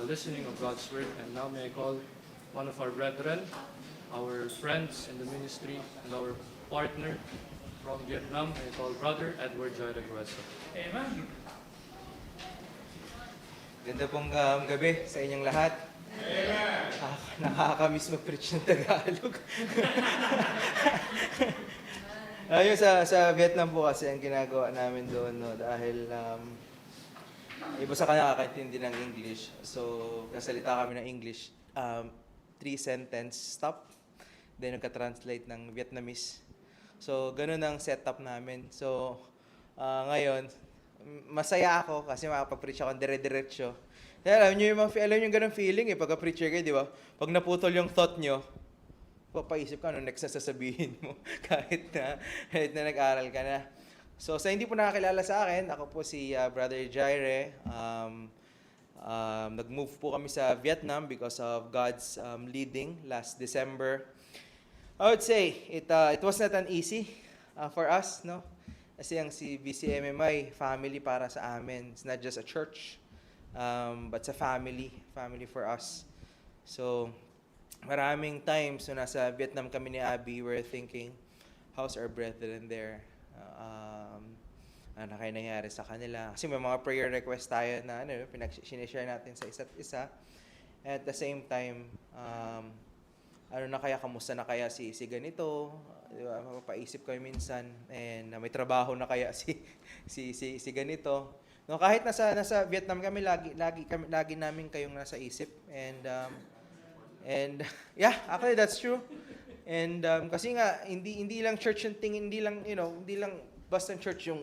listening of God's Word. And now may I call one of our brethren, our friends in the ministry, and our partner from Vietnam. May I call Brother Edward Joy Regueso. Amen. Ganda pong gabi sa inyong lahat. Nakakamiss mag-preach ng Tagalog. Ayun, sa Vietnam po kasi ang ginagawa namin doon, no, dahil iba sa kanya nakakaintindi ng English. So, kasalita kami ng English. 3 sentence stop. Then, nagka-translate ng Vietnamese. So, ganun ang setup namin. So, ngayon, masaya ako kasi makapag-preach ako dire-diretso. Alam nyo yung ganun feeling pagka-preacher kayo, di ba? Pag naputol yung thought nyo, papaisip ka ano next na sasabihin mo kahit na nag-aral ka na. So, sa hindi po nakakilala sa akin, ako po si Brother Jaire. Nag-move po kami sa Vietnam because of God's leading last December. I would say it was not an easy for us, no? Kasi ang si BCMMI, family para sa amin. It's not just a church, but it's a family for us. So, maraming times na nasa Vietnam kami ni Abby, we're thinking, how's our brethren there? Ano kaya nangyari sa kanila? Kasi may mga prayer request tayo na sinishare natin sa isa't isa. At the same time, kamusta na kaya si ganito? Diba? Mapapaisip kayo minsan. And may trabaho na kaya si ganito. No, kahit nasa Vietnam kami, lagi namin kayong nasa isip. And yeah, actually that's true. And kasi nga hindi lang church yung tingin, hindi lang basta church yung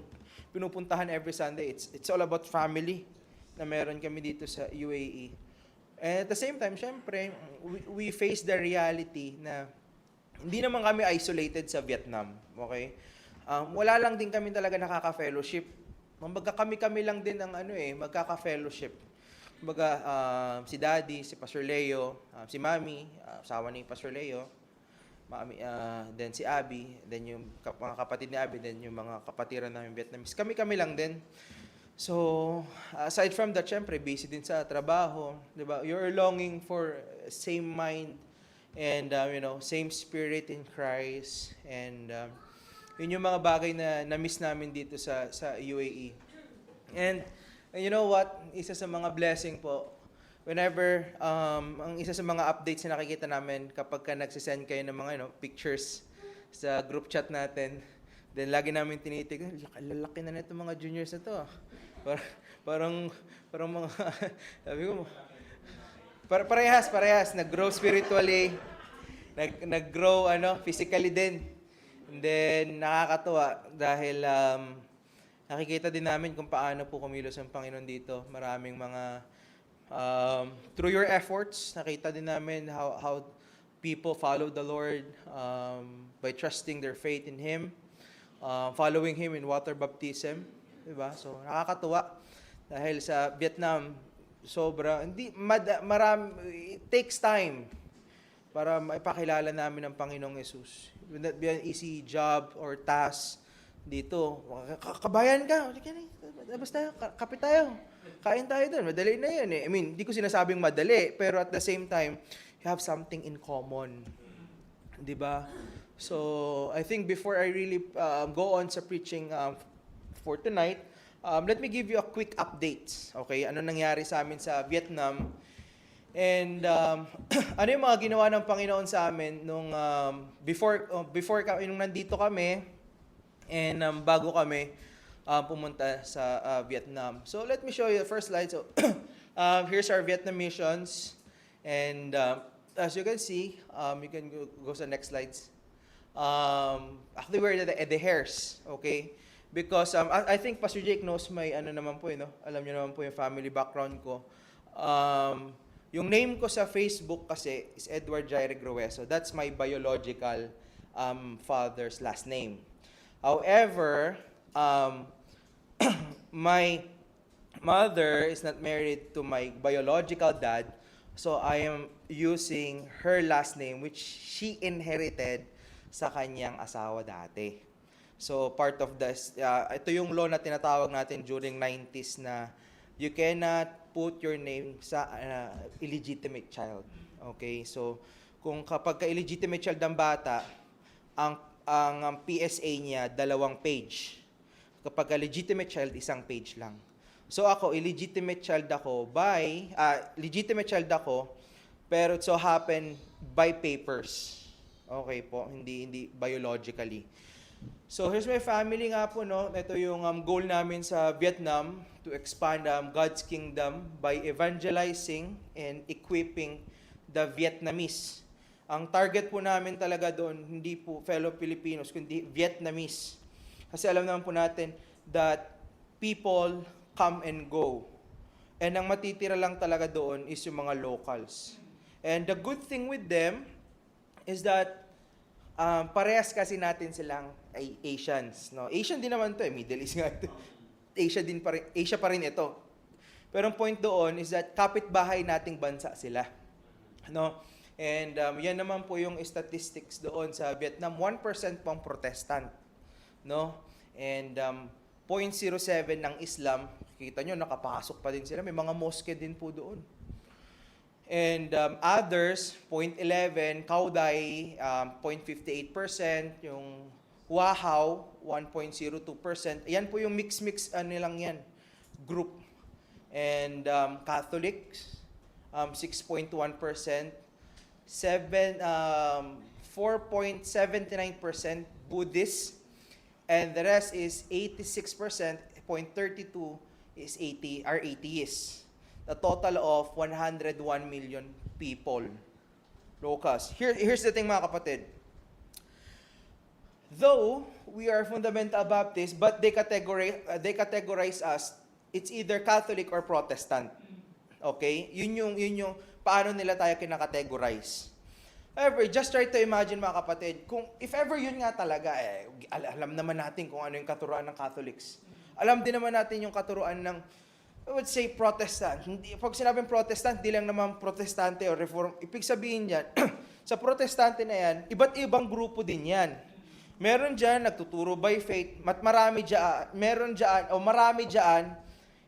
pinupuntahan every Sunday. It's all about family na meron kami dito sa UAE. And at the same time, syempre, we face the reality na hindi naman kami isolated sa Vietnam, okay? Wala lang din kami talaga nakaka-fellowship. Kumbaga kami lang din ang magkaka-fellowship. Kumbaga si Daddy, si Pastor Leo, si Mami, asawa ni Pastor Leo, Mami, then si Abby, then yung mga kapatid ni Abby, then yung mga kapatiran namin Vietnamese. Kami lang din. So, aside from that, syempre, busy din sa trabaho, di ba? You're longing for same mind and, same spirit in Christ. And yun yung mga bagay na na-miss namin dito sa UAE. And you know what? Isa sa mga blessing po, whenever, ang isa sa mga updates na nakikita namin kapag nagsisend kayo ng mga pictures sa group chat natin, then lagi namin tinitignan, lalaki na nito mga juniors na to. Parang mga, sabi ko, parehas, nag-grow spiritually, nag-grow physically din. And then, nakakatuwa dahil nakikita din namin kung paano po kumilos ang Panginoon dito. Maraming mga, through your efforts, nakita din namin how people follow the Lord by trusting their faith in Him, following Him in water baptism. Diba? So, nakakatuwa. Dahil sa Vietnam, it takes time para maipakilala namin ang Panginoong Yesus. It will not be an easy job or task dito. Kabayan ka. Basta, kapit tayo. Kain tayo doon. Madali na yan eh. I mean, hindi ko sinasabing madali, pero at the same time, you have something in common. Diba? So, I think before I really go on sa preaching for tonight, let me give you a quick update. Okay? Ano nangyari sa amin sa Vietnam? And ano yung mga ginawa ng Panginoon sa amin nung before nung nandito kami and bago kami pumunta sa Vietnam. So let me show you the first slide. So here's our Vietnam missions, and as you can see, you can go sa next slides. Actually, we're the hairs, okay? Because I think Pastor Jake knows my naman po, alam niyo naman po yung family background ko. Yung name ko sa Facebook kasi is Edward Jaire Grueso. That's my biological father's last name. However, my mother is not married to my biological dad, so I am using her last name, which she inherited sa kanyang asawa dati. So part of this, ito yung law na tinatawag natin during 90s na you cannot put your name sa illegitimate child. Okay? So, kung kapag ka illegitimate child ang bata, ang PSA niya 2 page. Kapag ka legitimate child, 1 page lang. So ako, legitimate child ako, pero it so happen by papers. Okay po, hindi biologically. So here's my family nga po, no. Ito yung goal namin sa Vietnam, to expand God's kingdom by evangelizing and equipping the Vietnamese. Ang target po namin talaga doon, hindi po fellow Filipinos, kundi Vietnamese. Kasi alam naman po natin that people come and go. And ang matitira lang talaga doon is yung mga locals. And the good thing with them is that parehas kasi natin silang ay Asians. No? Asian din naman to Middle East nga ito. Asia pa rin ito. Pero ang point doon is that kapitbahay nating bansa sila. No? And yan naman po yung statistics doon sa Vietnam. 1% pang Protestant. No? And 0.07 ng Islam, kita nyo, nakapasok pa din sila. May mga mosque din po doon. And others, 0.11, Kauday, 0.58%, yung Wahaw, 1.02%. Yan po yung mix nilang yan, group. And Catholics, 6.1%, 4.79% Buddhists, and the rest is 86%, 0.32 are atheists. A total of 101 million people. Locals. Here's the thing, mga kapatid. Though we are fundamental Baptist, but they categorize us, it's either Catholic or Protestant. Okay? Yun yung paano nila tayo kinakategorize. However, just try to imagine, mga kapatid, if ever yun nga talaga, alam naman natin kung ano yung katuruan ng Catholics. Alam din naman natin yung katuruan ng, I would say, Protestant. Pag sinabing Protestant, di lang naman Protestante o Reform. Ibig sabihin yan, sa Protestante na yan, iba't ibang grupo din yan. Meron dyan, nagtuturo by faith, marami dyan,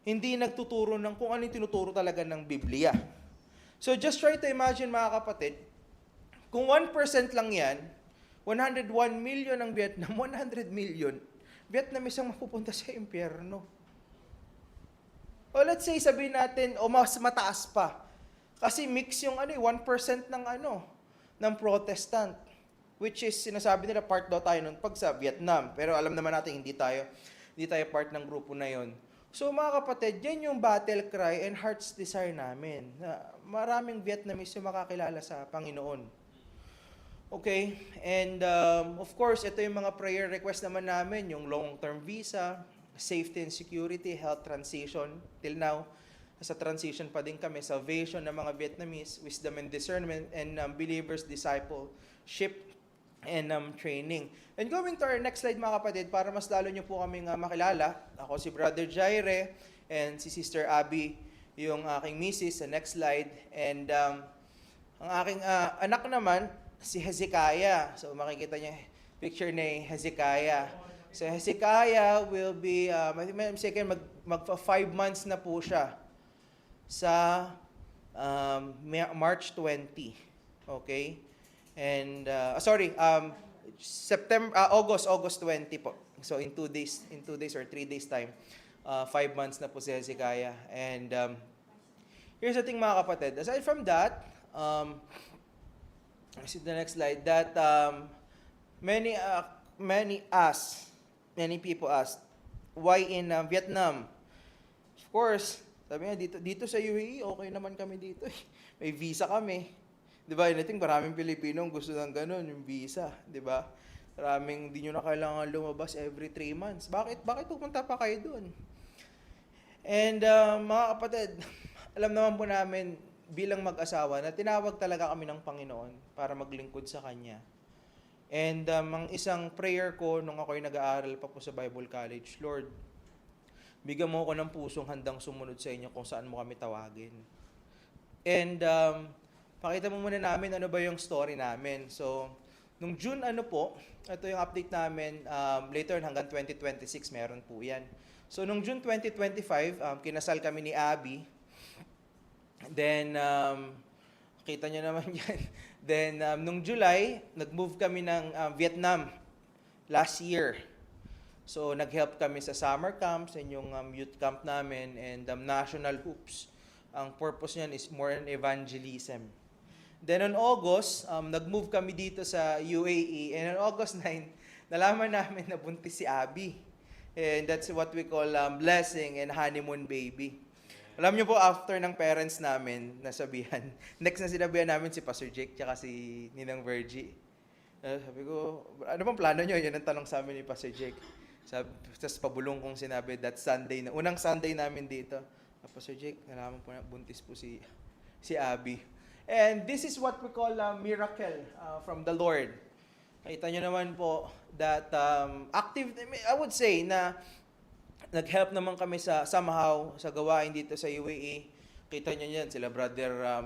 hindi nagtuturo ng kung ano yung tinuturo talaga ng Biblia. So just try to imagine, mga kapatid, kung 1% lang yan, 101 million ang Vietnam, 100 million, Vietnamese ang mapupunta sa impyerno. O let's say, sabihin natin, o mas mataas pa. Kasi mix yung 1% ng Protestant. Which is, sinasabi nila, part daw tayo nun pag sa Vietnam. Pero alam naman natin, hindi tayo part ng grupo na yon. So mga kapatid, yan yung battle cry and heart's desire namin. Na maraming Vietnamese yung makakilala sa Panginoon. Okay? And of course, ito yung mga prayer request naman namin, yung long-term visa, safety and security, health transition. Till now, sa transition pa din kami, salvation ng mga Vietnamese, wisdom and discernment, and believers, discipleship, and training. And going to our next slide, mga kapatid, para mas lalo nyo po kaming makilala. Ako si Brother Jaire, and si Sister Abby, yung aking misis, sa next slide. And ang aking anak naman, si Hezekiah. So makikita niyo picture ni Hezekiah. So Hezekiah will be, magpa 5 months na po siya sa March 20. Okay? And, August 20 po. So in 2 days or 3 days time, 5 months na po si Hezekiah. And here's the thing, mga kapatid. Aside from that, see the next slide, that many people ask, why in Vietnam? Of course, sabi nga, dito sa UAE, okay naman kami dito. May visa kami. Di ba? I think maraming Pilipinong gusto ng ganun, yung visa. Di ba? Maraming di nyo na kailangan lumabas every 3 months. Bakit pupunta pa kayo dun? And mga kapatid, alam naman po namin, bilang mag-asawa, na tinawag talaga kami ng Panginoon para maglingkod sa Kanya. And ang isang prayer ko nung ako'y nag-aaral pa po sa Bible College, Lord, bigyan mo ako ng pusong handang sumunod sa inyo kung saan mo kami tawagin. And pakita mo muna namin ano ba yung story namin. So, nung June ito yung update namin, later hanggang 2026 meron po yan. So, nung June 2025, kinasal kami ni Abby. Then, kita nyo naman yan. Then, nung July, nag-move kami ng Vietnam last year. So, nag-help kami sa summer camps and yung youth camp namin and national hoops. Ang purpose niyan is more on evangelism. Then on August, nag-move kami dito sa UAE. And on August 9, nalaman namin na buntis si Abby. And that's what we call blessing and honeymoon baby. Alam niyo po, after ng parents namin, nasabihan, next na sinabihan namin si Pastor Jake tsaka si Ninang Virgie. Sabi ko, ano bang plano niyo? Yan ang tanong sa amin ni Pastor Jake. Tapos pabulong kong sinabi, that Sunday, unang Sunday namin dito. Pastor Jake, nalaman po na buntis po si Abby. And this is what we call a miracle from the Lord. Kita nyo naman po that active, I would say na nag-help naman kami somehow sa gawain dito sa UAE. Kita nyo yan, sila Brother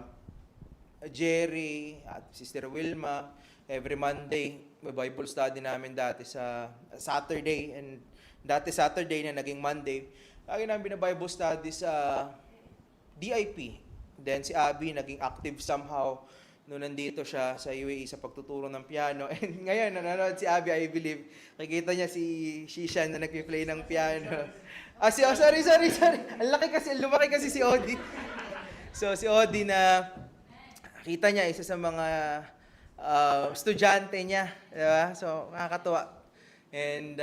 Jerry at Sister Wilma. Every Monday, may Bible study namin dati sa Saturday. And dati Saturday na naging Monday. Lagi namin Bible study sa DIP. Then si Abby naging active somehow noon nandito siya sa UAE sa pagtuturo ng piano. And ngayon, nanonood si Abby, I believe. Nakikita niya si Shishan na nagpi-play ng piano. Sorry. Lumaki kasi si Odi. So si Odi na kita niya isa sa mga estudyante niya. Diba? So nakakatuwa. And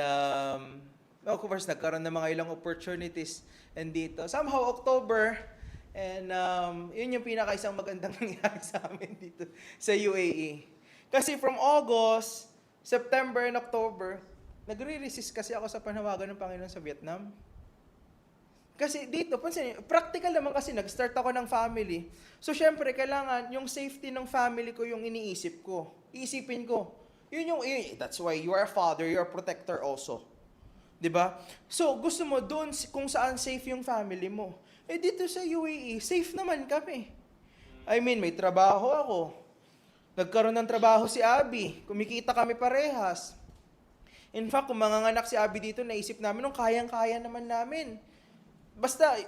of course, nagkaroon ng mga ilang opportunities dito. Somehow, October, and yun yung pinaka-isang magandang nangyari sa amin dito sa UAE. Kasi from August, September, and October, nagre-resist kasi ako sa panawagan ng Panginoon sa Vietnam. Kasi dito, practical naman kasi, nag-start ako ng family. So, syempre, kailangan yung safety ng family ko yung iniisip ko. Iisipin ko. That's why you are a father, you are a protector also. 'Di ba? So, gusto mo doon kung saan safe yung family mo. Dito sa UAE, safe naman kami. I mean, may trabaho ako. Nagkaroon ng trabaho si Abby. Kumikita kami parehas. In fact, kung manganganak si Abby dito, naisip namin, kayang-kaya naman namin. Basta,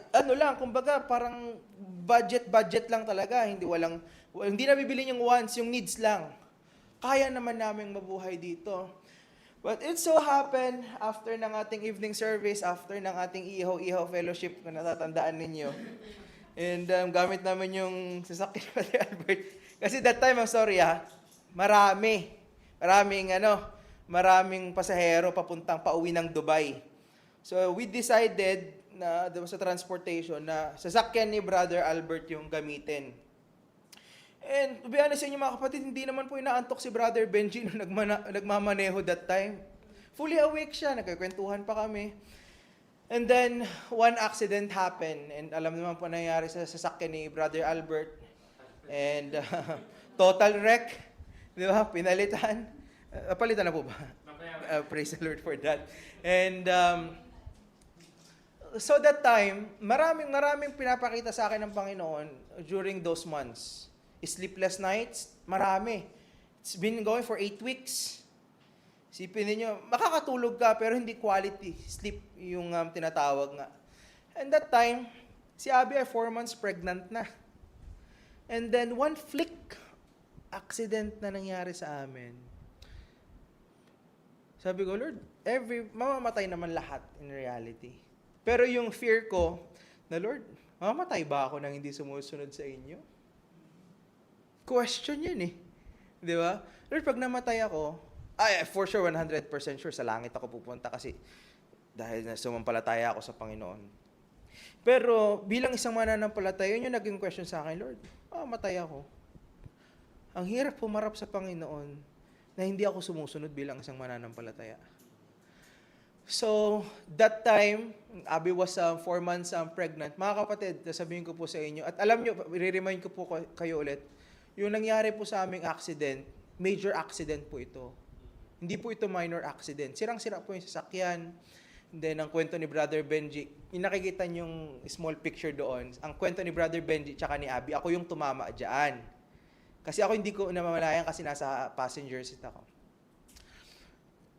kumbaga, parang budget lang talaga. Hindi na bibili yung wants, yung needs lang. Kaya naman namin mabuhay dito. But it so happened, after ng ating evening service, after ng ating Ihaw Fellowship, kung natatandaan ninyo, and gamit namin yung sasakyan ni Albert. Kasi that time, I'm sorry maraming pasahero pauwi ng Dubai. So we decided na sa transportation na sasakyan ni Brother Albert yung gamitin. And to be honest sa inyo mga kapatid, hindi naman po inaantok si Brother Benji nung nagmamaneho that time. Fully awake siya, nagkakwentuhan pa kami. And then, one accident happened. And alam naman po nangyari sa sasakyan ni Brother Albert. And total wreck. Di ba? Pinalitan. Palitan na po ba? Praise the Lord for that. And so that time, maraming pinapakita sa akin ng Panginoon during those months. Sleepless nights, marami. It's been going for 8 weeks. Sipin niyo, makakatulog ka pero hindi quality sleep yung tinatawag nga. And that time, si Abby ay 4 months pregnant na. And then one flick accident na nangyari sa amin. Sabi ko, Lord, mamamatay naman lahat in reality. Pero yung fear ko, na Lord, mamamatay ba ako nang hindi sumusunod sa inyo? Question yun eh. Di ba? Lord, pag namatay ako, for sure, 100% sure, sa langit ako pupunta kasi dahil sumampalataya ako sa Panginoon. Pero bilang isang mananampalataya, yun yung naging question sa akin, Lord, matay ako. Ang hirap pumarap sa Panginoon na hindi ako sumusunod bilang isang mananampalataya. So, that time, Abby was 4 months pregnant. Mga kapatid, sasabihin ko po sa inyo, at alam nyo, i-remind ko po kayo ulit, yung nangyari po sa aming accident, major accident po ito. Hindi po ito minor accident. Sirang-sira po yung sasakyan. Then, ang kwento ni Brother Benji, yung nakikita yung small picture doon, ang kwento ni Brother Benji tsaka ni Abby, ako yung tumama dyan. Kasi ako hindi ko namamalayan kasi nasa passenger seat ako.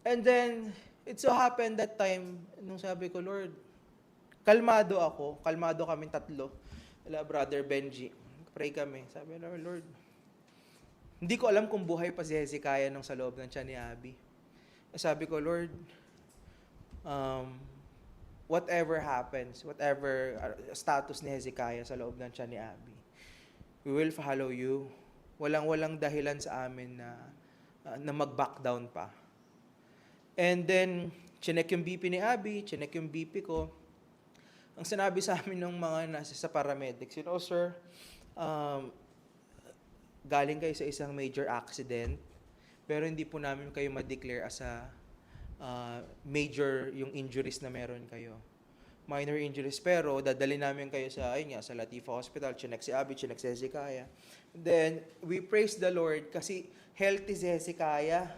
And then, it so happened that time, nung sabi ko, Lord, kalmado kaming tatlo. Wala, Brother Benji, pray kami. Sabi namin, Lord, hindi ko alam kung buhay pa si Hezekiah nung sa loob ng tiyan ni Abby. Sabi ko, Lord, whatever happens, whatever status ni Hezekiah sa loob ng tiyan ni Abby, we will follow you. Walang dahilan sa amin na mag-back down pa. And then, chinek yung BP ni Abby, chinek yung BP ko. Ang sinabi sa amin ng mga nasa sa paramedics, sir, galing kayo sa isang major accident, pero hindi po namin kayo ma-declare as a major yung injuries na meron kayo. Minor injuries, pero dadali namin kayo sa Latifa Hospital, chinek si Abby, chinek si Hezekiah. Then, we praise the Lord kasi healthy si Hezekiah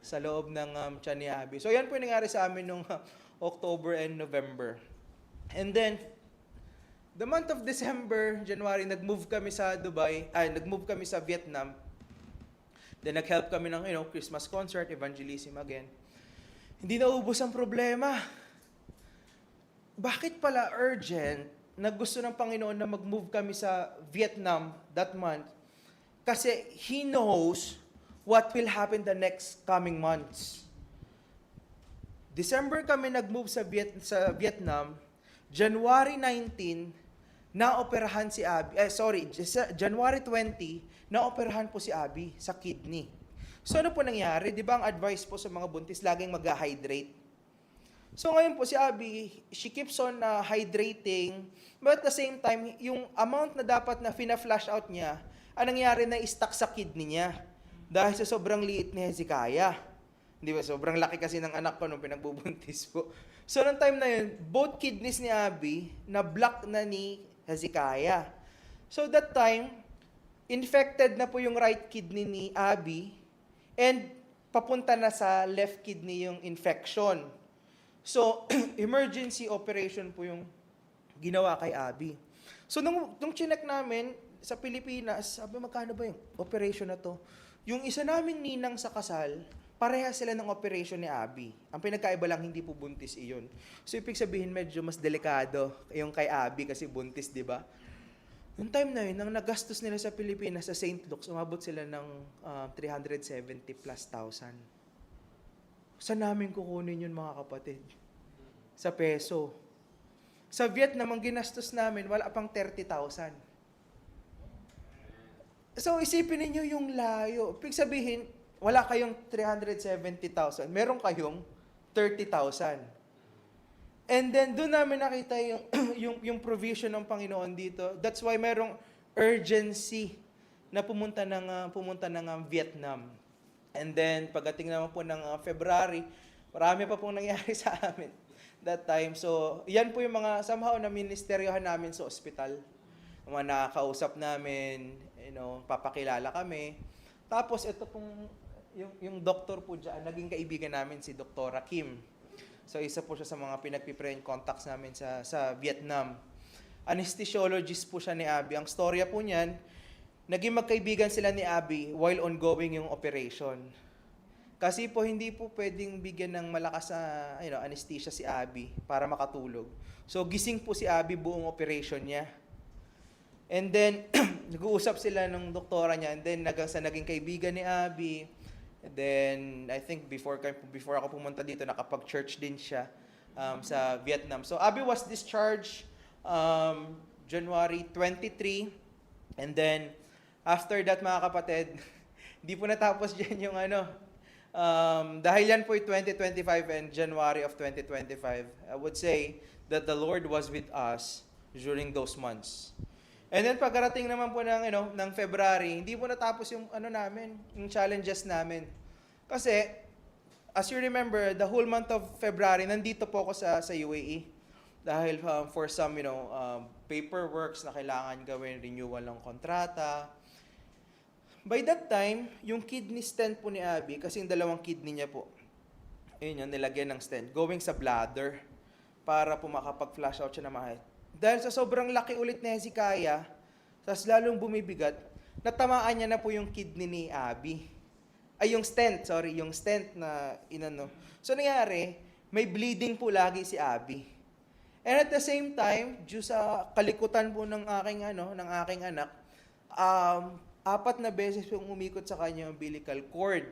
sa loob ng tiyan ni Abby. So, yan po yung nangyari sa amin nung October and November. And then, the month of December, January, nag-move kami sa Vietnam. Then, nag-help kami ng, Christmas concert, evangelism again. Hindi naubos ang problema. Bakit pala urgent na gusto ng Panginoon na mag-move kami sa Vietnam that month? Kasi He knows what will happen the next coming months. December kami nag-move sa Vietnam. January 19, naoperahan si Abby. January 20, naoperahan po si Abby sa kidney. So ano po nangyari? Di ba ang advice po sa mga buntis, laging mag-hydrate? So ngayon po si Abby, she keeps on hydrating, but at the same time, yung amount na dapat na fina-flush out niya, ang nangyari na stuck sa kidney niya. Dahil sa sobrang liit ni Hezekiah. Di ba? Sobrang laki kasi ng anak ko nung pinagbubuntis po. So, noong time na yun, both kidneys ni Abby na-block na ni Hezekiah. So, that time, infected na po yung right kidney ni Abby and papunta na sa left kidney yung infection. So, emergency operation po yung ginawa kay Abby. So, nung chinek namin sa Pilipinas, sabi, magkano ba yung operation na to? Yung isa naming ninang sa kasal, pareha sila ng operation ni Abby. Ang pinagkaiba lang, hindi po buntis iyon. So, ibig sabihin, medyo mas delikado yung kay Abby kasi buntis, di ba? Noong time na yun, nang nagastos nila sa Pilipinas, sa St. Luke's, umabot sila ng 370 plus thousand. Saan namin kukunin yun, mga kapatid? Sa peso. Sa Vietnam, ang ginastos namin, wala pang 30,000. So, isipin niyo yung layo. Ibig sabihin, wala kayong 370,000, meron kayong 30,000. And then doon namin nakita yung provision ng Panginoon dito. That's why merong urgency na pumunta ng Vietnam. And then pagdating naman po ng February, marami pa pong nangyari sa amin that time. So, yan po yung mga somehow na ministeryohan namin sa ospital. Mga nakakausap namin, papakilala kami. Tapos ito pong yung doktor po dyan, naging kaibigan namin si Dr. Kim. So, isa po siya sa mga pinagpiprayin contacts namin sa Vietnam. Anesthesiologist po siya ni Abby. Ang storya po niyan, naging magkaibigan sila ni Abby while ongoing yung operation. Kasi po, hindi po pwedeng bigyan ng malakas na anesthesia si Abby para makatulog. So, gising po si Abby buong operation niya. And then, nag-uusap sila ng doktora niya. And then, naging kaibigan ni Abby. And then, I think before ako pumunta dito, nakapag-church din siya sa Vietnam. So, Abby was discharged January 23. And then, after that, mga kapatid, di po natapos dyan yung dahil yan po 2025 and January of 2025, I would say that the Lord was with us during those months. And then pagkarating naman po ng February, hindi po natapos yung yung challenges namin. Kasi as you remember, the whole month of February nandito po ako sa UAE dahil for some paperworks na kailangan gawin, renewal ng kontrata. By that time, yung kidney stent po ni Abby, kasi yung dalawang kidney niya po, ayun yun, nilagyan ng stent, going sa bladder para po makapag-flush out siya na mahal. Dahil sa sobrang laki ulit ni Hezekiah, tapos lalong bumibigat, natamaan niya na po yung kidney ni Abby. Yung stent na So nangyari, may bleeding po lagi si Abby. And at the same time, due sa kalikutan po ng aking anak, 4 na beses pong umikot sa kanya yung umbilical cord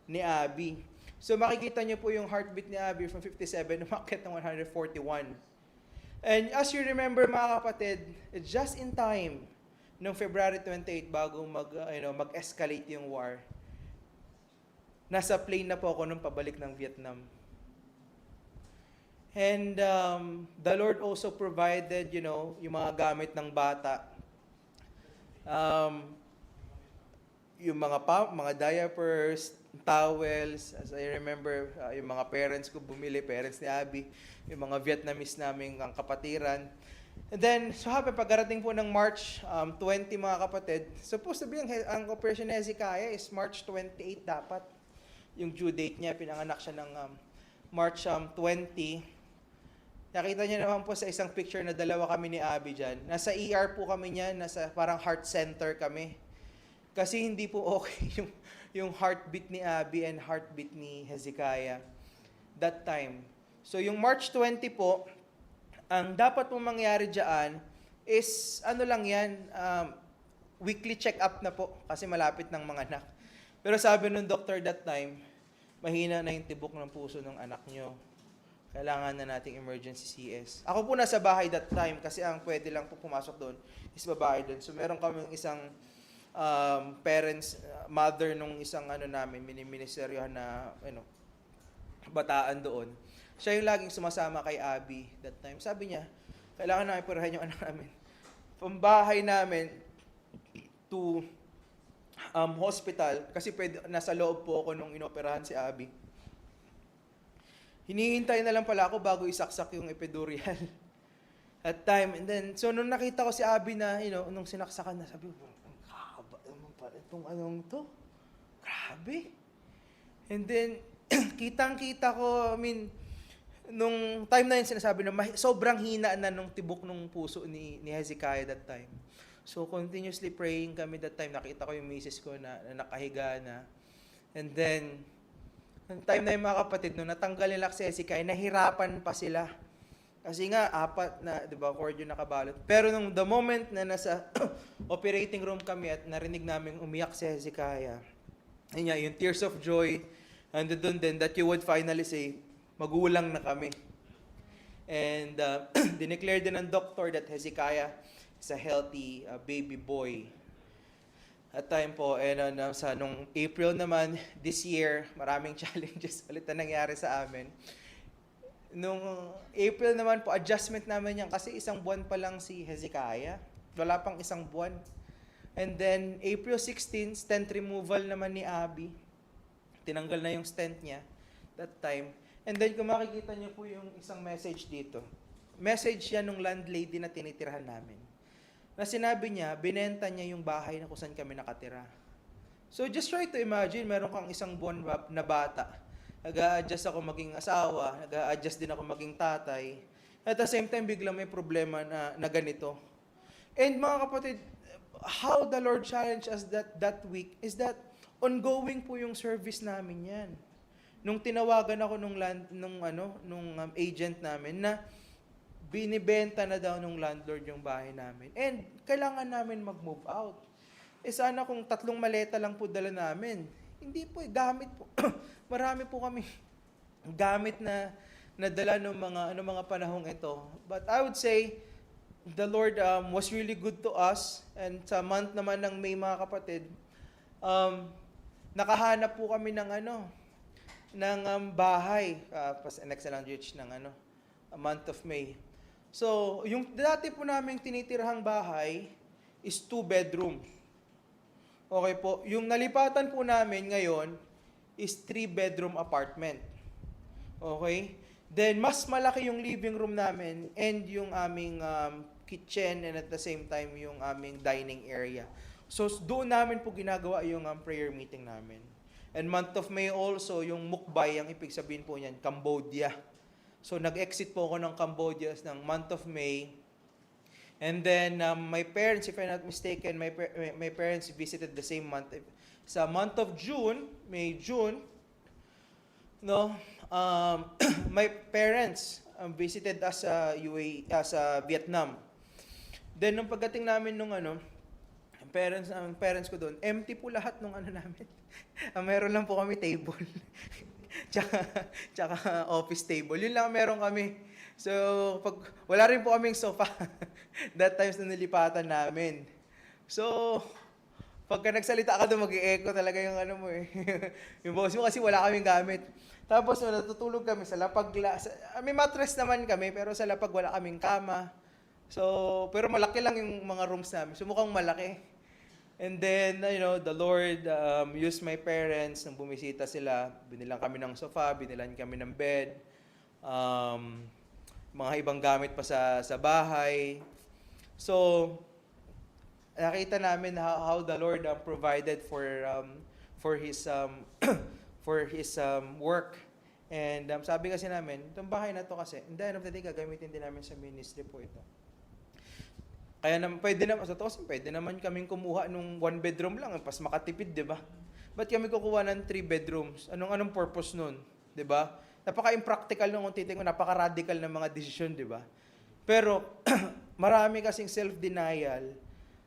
ni Abby. So makikita niyo po yung heartbeat ni Abby from 57, umakyat ng 141. And as you remember mga kapatid, just in time, noong February 28, bago mag-escalate yung war, nasa plane na po ako nung pabalik ng Vietnam. And the Lord also provided, yung mga gamit ng bata. Yung mga diapers, towels, as I remember, yung mga parents ko bumili, parents ni Abby, yung mga Vietnamese naming ang kapatiran. And then, so pagkarating po ng March 20 mga kapatid, supposed to be ang Operation Hezekiah is March 28 dapat. Yung due date niya, pinanganak siya ng March 20. Nakita niyo naman po sa isang picture na dalawa kami ni Abby dyan. Nasa ER po kami niyan, nasa parang heart center kami. Kasi hindi po okay yung heartbeat ni Abby and heartbeat ni Hezekiah that time. So yung March 20 po, ang dapat pong mangyari dyan is, lang yan, weekly check-up na po kasi malapit ng mga anak. Pero sabi nung doctor that time, mahina na yung tibok ng puso ng anak nyo. Kailangan na nating emergency CS. Ako po nasa bahay that time kasi ang pwede lang po pumasok doon is babae doon. So meron kaming isang mother nung isang namin, miniministeryohan na bataan doon. Siya yung laging sumasama kay Abby that time. Sabi niya, kailangan namin purahan yung anak namin. From bahay namin to hospital, kasi nasa loob po ako nung inoperahan si Abby. Hinihintay na lang pala ako bago isaksak yung epidural at time. And then, so nung nakita ko si Abby na, nung sinaksakan na, sabi ko, ang kakaba naman pala itong to. Grabe. And then, kitang-kita ko, nung time na yun sinasabi na sobrang hina na nung tibok nung puso ni Hezekiah that time. So, continuously praying kami that time. Nakita ko yung misis ko na nakahiga na. And then, ang time na yung mga kapatid, nung natanggal nila si Hezekiah, nahirapan pa sila. Kasi nga, 4 na, cord yung nakabalot. Pero nung the moment na nasa operating room kami at narinig namin umiyak si Hezekiah, yung tears of joy, and doon din, that you would finally say, magulang na kami. And dineclare din ng doctor that Hezekiah is a healthy baby boy. At time po, nung April naman, this year, maraming challenges ulit na nangyari sa amin. Nung April naman po, adjustment namin yan kasi 1 buwan pa lang si Hezekiah. Wala pang 1 buwan. And then, April 16, stent removal naman ni Abby. Tinanggal na yung stent niya that time. And then, kung makikita niyo po yung isang message dito. Message yan nung landlady na tinitirhan namin. Na sinabi niya, binenta niya yung bahay na kung saan kami nakatira. So just try to imagine, meron kang 1 buwan na bata. Nag-a-adjust ako maging asawa, nag-a-adjust din ako maging tatay. At the same time, biglang may problema na ganito. And mga kapatid, how the Lord challenged us that week is that ongoing po yung service namin yan. Nung tinawagan ako nung agent namin na binibenta na daw nung landlord yung bahay namin. And kailangan namin mag-move out. Sana kung 3 maleta lang po dala namin. Hindi po, gamit po. Marami po kami gamit na dala ng mga panahong ito. But I would say, the Lord was really good to us. And sa month naman ng May, mga kapatid, nakahanap po kami ng bahay. Next na lang, ng month of May. So, yung dati po namin tinitirhang bahay is 2 bedroom. Okay po. Yung nalipatan po namin ngayon is 3 bedroom apartment. Okay? Then, mas malaki yung living room namin and yung aming kitchen and at the same time yung aming dining area. So, doon namin po ginagawa yung prayer meeting namin. And month of May also, yung mukbay, ang ibig sabihin po niyan, Cambodia. So, nag-exit po ako ng Cambodia ng month of May. And then, my parents, if I'm not mistaken, my parents visited the same month. Sa month of June, May, June, my parents visited us sa sa Vietnam. Then nung pagdating namin nung ang parents ko doon, empty po lahat nung namin. Meron lang po kami table. tsaka office table. Yun lang meron kami. So, wala rin po kaming sofa. That times na nilipatan namin. So, pagka nagsalita ka doon, mag-i-echo talaga yung mo eh. Yung boss mo kasi wala kaming gamit. Tapos, natutulog kami sa lapag. May mattress naman kami, pero sa lapag wala kaming kama. So, pero malaki lang yung mga rooms namin. So, mukhang malaki. And then, the Lord used my parents nang bumisita sila. Binilang kami ng sofa, binilan kami ng bed. Mga ibang gamit pa sa bahay. So, nakita namin how the Lord provided for his for his work. And sabi kasi namin, itong bahay na to kasi, in the end of the day, gagamitin din namin sa ministry po ito. Kaya pwede naman kaming kumuha nung 1 bedroom lang, pas makatipid, 'di ba? Ba't kami kukuha ng 3 bedrooms? Anong purpose nun, 'di ba? Napaka-impractical nung titingnan, napaka-radical ng mga desisyon, 'di ba? Pero marami kasing self-denial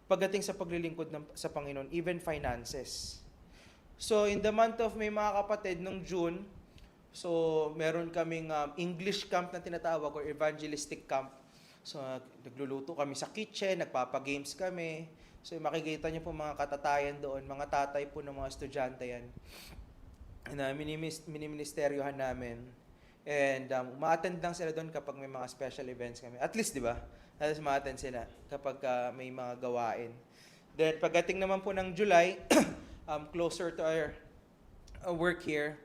pagdating sa paglilingkod sa Panginoon, even finances. So in the month of May, mga kapatid, nung June, so meron kaming English camp na tinatawag or evangelistic camp. So, nagluluto kami sa kitchen, nagpapagames kami. So, makikita niyo po mga katatayan doon, mga tatay po ng mga estudyante yan. Na miniministeryohan namin. And uma-attend lang sila doon kapag may mga special events kami. At least, di ba? At least ma-attend sila kapag may mga gawain. Then, pagdating naman po ng July, closer to our work here,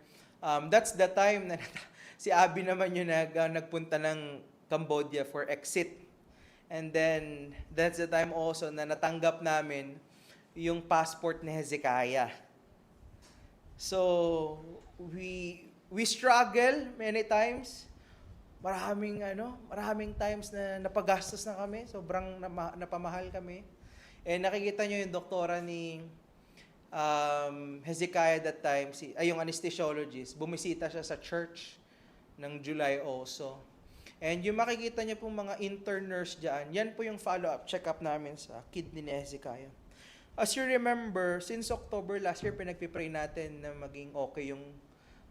that's the time na si Abby naman yung nagpunta ng Cambodia for exit. And then, that's the time also na natanggap namin yung passport ni Hezekiah. So, we struggle many times. Maraming times na napagastos na kami. Sobrang napamahal kami. And nakikita nyo yung doktora ni Hezekiah that time, yung anesthesiologist, bumisita siya sa church ng July also. And yung makikita niyo pong mga intern nurse dyan, yan po yung follow-up, check-up namin sa kidney ni Hezekiah. As you remember, since October last year, pinagpipray natin na maging okay yung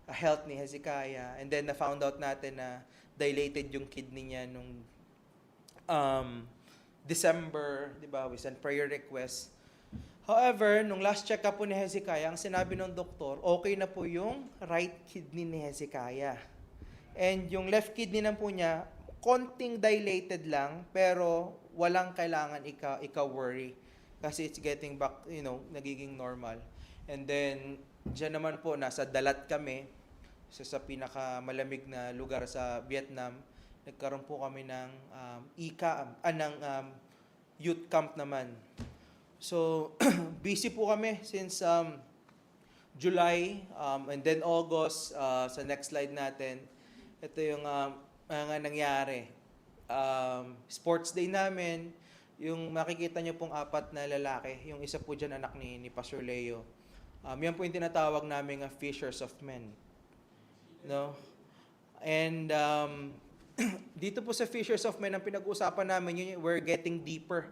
health ni Hezekiah. And then, na-found out natin na dilated yung kidney niya nung December, di ba? We sent prayer requests. However, nung last check-up po ni Hezekiah, ang sinabi ng doktor, okay na po yung right kidney ni Hezekiah. And yung left kidney na po niya, konting dilated lang, pero walang kailangan ika-worry. Kasi it's getting back, nagiging normal. And then, dyan naman po, nasa Dalat kami, sa pinakamalamig na lugar sa Vietnam. Nagkaroon po kami ng youth camp naman. So, busy po kami since July, and then August, sa next slide natin. Ito yung nangyari. Sports day namin, yung makikita nyo pong 4 na lalaki, yung isa po dyan anak ni Pastor Leo. Yan po yung tinatawag namin fishers of men. No? And dito po sa fishers of men, ang pinag-uusapan namin, we're getting deeper.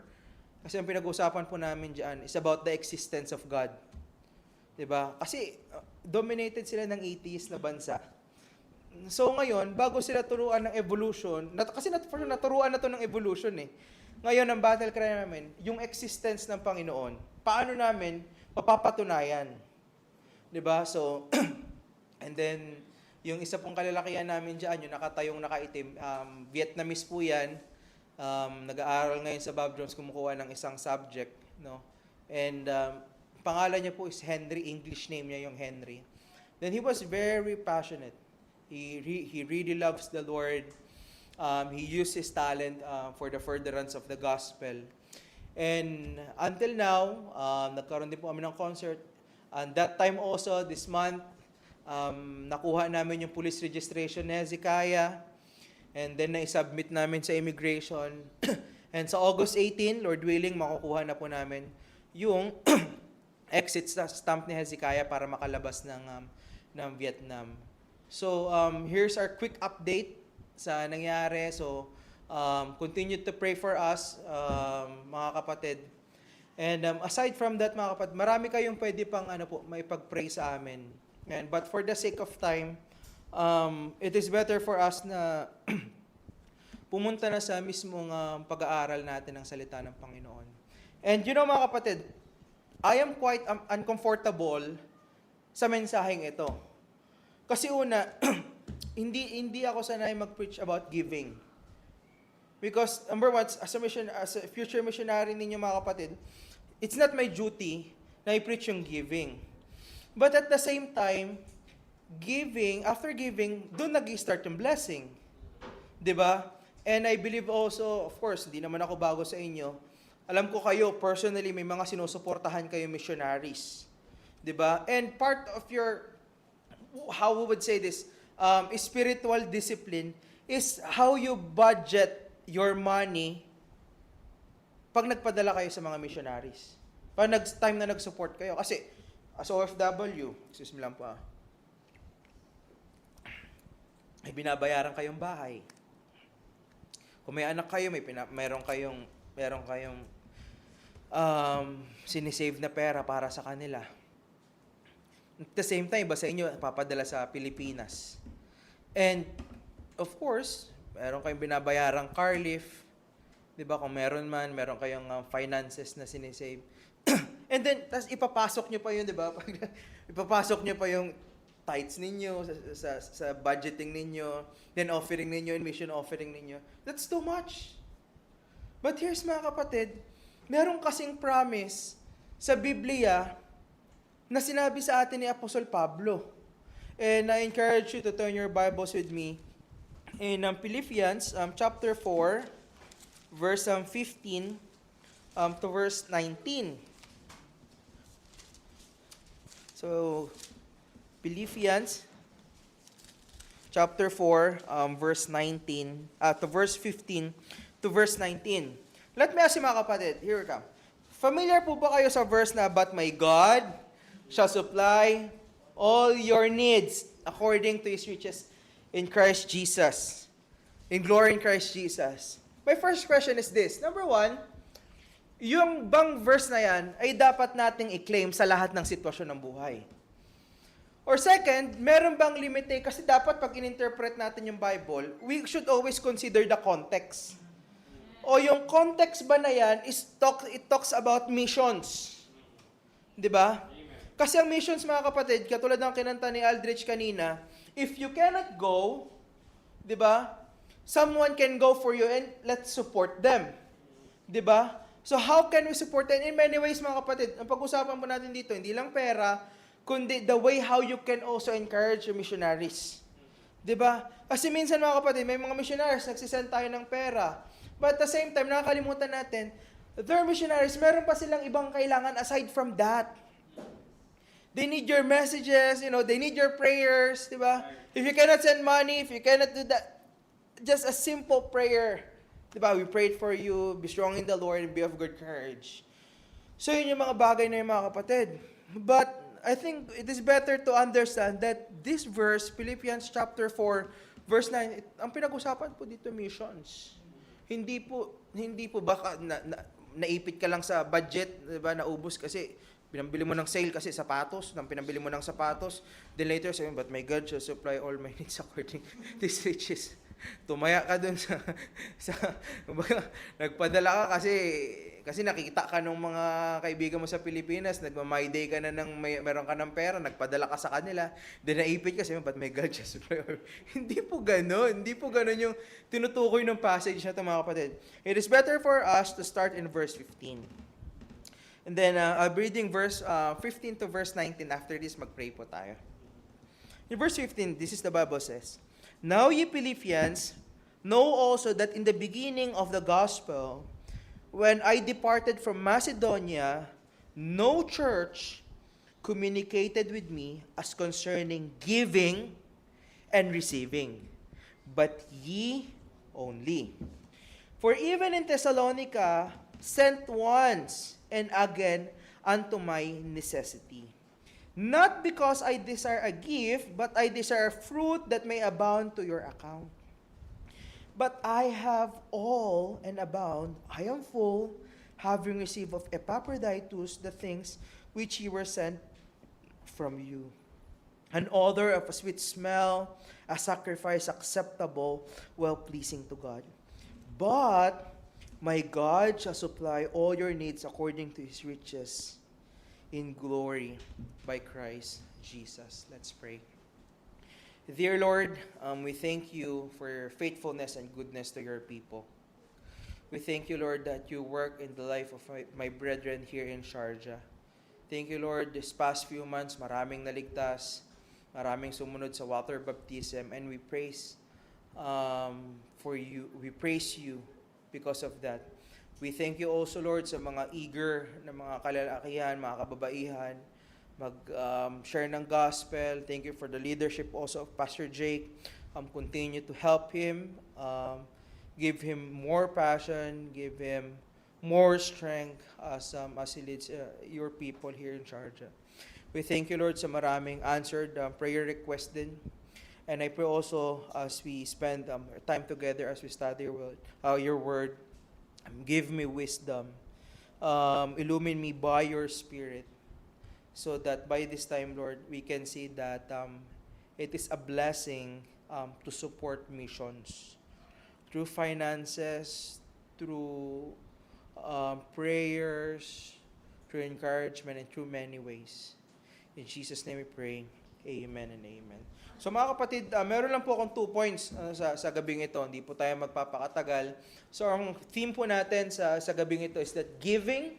Kasi ang pinag-uusapan po namin dyan is about the existence of God. Diba? Kasi dominated sila ng atheist na bansa. So ngayon, bago sila turuan ng evolution, kasi naturuan na to ng evolution eh. Ngayon, ang battle cry namin, yung existence ng Panginoon, paano namin mapapatunayan? Diba? So, and then, yung isa pong kalalakihan namin dyan, yung nakatayong nakaitim, Vietnamese po yan, nag-aaral ngayon sa Bob Jones, kumukuha ng isang subject, no? And pangalan niya po is Henry, English name niya yung Henry. Then he was very passionate. He really loves the Lord. He used his talent for the furtherance of the gospel. And until now, nagkaroon din po kami ng concert. And that time also, this month, nakuha namin yung police registration ni Hezekiah. And then na-submit namin sa immigration. And sa August 18, Lord willing, makukuha na po namin yung exit stamp ni Hezekiah para makalabas ng Vietnam. So, here's our quick update sa nangyari. So, continue to pray for us, mga kapatid. And aside from that, mga kapatid, marami kayong pwede pang may pag-pray sa amin. But for the sake of time, it is better for us na pumunta na sa mismong pag-aaral natin ng salita ng Panginoon. And mga kapatid, I am quite uncomfortable sa mensaheng ito. Kasi una, hindi ako sanay mag-preach about giving. Because number one, as a future missionary ninyo mga kapatid, it's not my duty na i-preach yung giving. But at the same time, after giving, doon nag-start yung blessing. 'Di ba? And I believe also, of course, hindi naman ako bago sa inyo. Alam ko kayo, personally, may mga sinusuportahan kayo missionaries. 'Di ba? And part of your, how we would say this, spiritual discipline is how you budget your money pag nagpadala kayo sa mga missionaries. Pag time na nag-support kayo. Kasi, as OFW, excuse me lang po may binabayaran kayong bahay. Kung may anak kayo, meron kayong sinisave na pera para sa kanila. At the same time, iba sa inyo, papadala sa Pilipinas. And, of course, meron kayong binabayarang car lift. Diba? Kung meron kayong finances na sinisave. And then, tas ipapasok nyo pa yun, diba? Ipapasok nyo pa yung tithes ninyo, sa budgeting ninyo, then offering ninyo, and mission offering ninyo. That's too much. But here's mga kapatid, meron kasing promise sa Biblia na sinabi sa atin ni Apostol Pablo. And I encourage you to turn your Bibles with me in Philippians chapter 4, verse 15 to verse 19. So, Philippians chapter 4, verse 19, to verse 15 to verse 19. Let me ask you mga kapatid, here we come. Familiar po ba kayo sa verse na, but my God shall supply all your needs according to His riches in Christ Jesus. In glory in Christ Jesus. My first question is this. Number one, yung bang verse na yan ay dapat nating i-claim sa lahat ng sitwasyon ng buhay? Or second, meron bang limite? Kasi dapat pag in-interpret natin yung Bible, we should always consider the context. O yung context ba na yan, it talks about missions. Di ba? Kasi ang missions, mga kapatid, katulad ng kinanta ni Aldrich kanina, if you cannot go, di ba, someone can go for you and let's support them. Di ba? So how can we support them? In many ways, mga kapatid, ang pag-usapan po natin dito, hindi lang pera, kundi the way how you can also encourage your missionaries. Di ba? Kasi minsan, mga kapatid, may mga missionaries, nagsisend tayo ng pera. But at the same time, nakakalimutan natin, their missionaries, meron pa silang ibang kailangan aside from that. They need your messages, they need your prayers, di ba? If you cannot send money, if you cannot do that, just a simple prayer. Di ba? We prayed for you, be strong in the Lord, and be of good courage. So yun yung mga bagay na yung mga kapatid. But I think it is better to understand that this verse, Philippians chapter 4, verse 9, ang pinag-usapan po dito missions. Hindi po baka naipit ka lang sa budget, di ba? Naubos kasi pinambili mo ng sale kasi sapatos, nang pinambili mo ng sapatos, then later sabi, but my God shall supply all my needs according to His riches. Tumaya ka dun sa nagpadala ka kasi nakikita ka ng mga kaibigan mo sa Pilipinas, nagma-my day ka na meron ka ng pera, nagpadala ka sa kanila, then naipit ka, sabi, but my God shall supply all. Hindi po gano'n yung tinutukoy ng passage na ito, mga kapatid. It is better for us to start in verse 15. And then, I'll be reading verse 15 to verse 19. After this, mag-pray po tayo. In verse 15, this is the Bible says, now ye Philippians, know also that in the beginning of the gospel, when I departed from Macedonia, no church communicated with me as concerning giving and receiving, but ye only. For even in Thessalonica, sent once and again unto my necessity. Not because I desire a gift, but I desire fruit that may abound to your account. But I have all and abound. I am full, having received of Epaphroditus the things which ye were sent from you. An odor of a sweet smell, a sacrifice acceptable, well-pleasing to God. But my God shall supply all your needs according to his riches in glory by Christ Jesus. Let's pray. Dear Lord, we thank you for your faithfulness and goodness to your people. We thank you, Lord, that you work in the life of my brethren here in Sharjah. Thank you, Lord, this past few months, maraming naligtas, maraming sumunod sa water baptism, and we praise for you. We praise you because of that. We thank you also, Lord, sa mga eager na mga kalalakihan, mga kababaihan, mag-share ng gospel. Thank you for the leadership also of Pastor Jake. Continue to help him, give him more passion, give him more strength as he leads your people here in Sharjah. We thank you, Lord, sa maraming answered prayer requests din. And I pray also as we spend time together, as we study your word, give me wisdom. Illumine me by your Spirit, so that by this time, Lord, we can see that it is a blessing to support missions through finances, through prayers, through encouragement, and through many ways. In Jesus' name we pray. Amen and amen. So mga kapatid, meron lang po akong 2 points sa gabing ito. Hindi po tayo magpapakatagal. So ang theme po natin sa gabing ito is that giving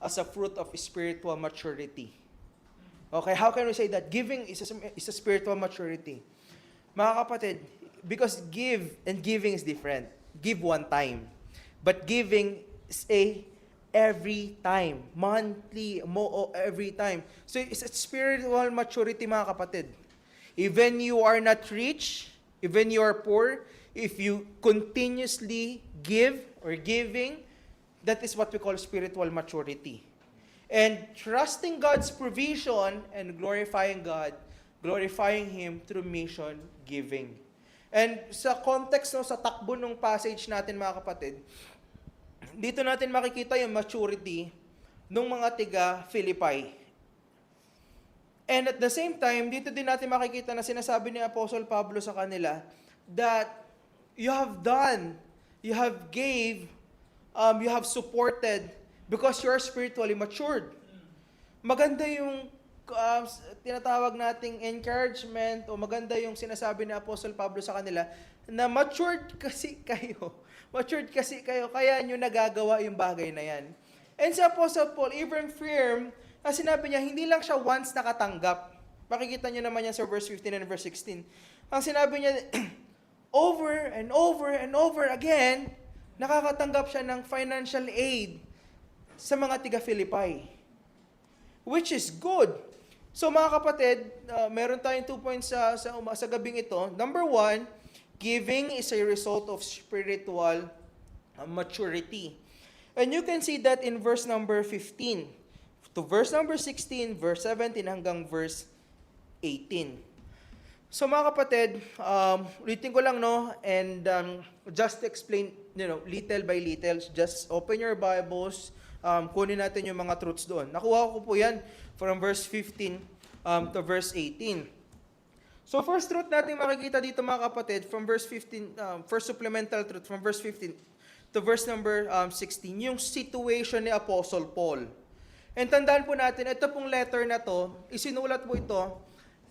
as a fruit of spiritual maturity. Okay, how can we say that? Giving is a spiritual maturity. Mga kapatid, because give and giving is different. Give one time. But giving is every time. Monthly, every time. So it's a spiritual maturity, mga kapatid. Even you are not rich, even you are poor, if you continuously give or giving, that is what we call spiritual maturity. And trusting God's provision and glorifying God, glorifying Him through mission giving. And sa context, sa takbo ng passage natin, mga kapatid, dito natin makikita yung maturity ng mga tiga Philippi. And at the same time, dito din natin makikita na sinasabi ni Apostle Pablo sa kanila that you have done, you have gave, you have supported because you are spiritually matured. Maganda yung tinatawag nating encouragement o maganda yung sinasabi ni Apostle Pablo sa kanila na matured kasi kayo. Matured kasi kayo, kaya nyo nagagawa yung bagay na yan. And si Apostle Paul, even firm, na sinabi niya, hindi lang siya once nakatanggap. Makikita niyo naman yan sa verse 15 and verse 16. Ang sinabi niya, over and over and over again, nakakatanggap siya ng financial aid sa mga tiga Philippi. Which is good. So mga kapatid, meron tayong 2 points sa gabing ito. Number 1, giving is a result of spiritual maturity. And you can see that in verse number 15 to verse number 16, verse 17 hanggang verse 18. So mga kapatid, ulitin ko lang, no, and just to explain, little by little, just open your Bibles, kunin natin yung mga truths doon. Nakuha ko po yan from verse 15 to verse 18. So first truth natin makikita dito, mga kapatid, from verse 15, first supplemental truth from verse 15 to verse number 16, yung situation ni Apostle Paul. And tandaan po natin, ito pong letter na to, isinulat po ito,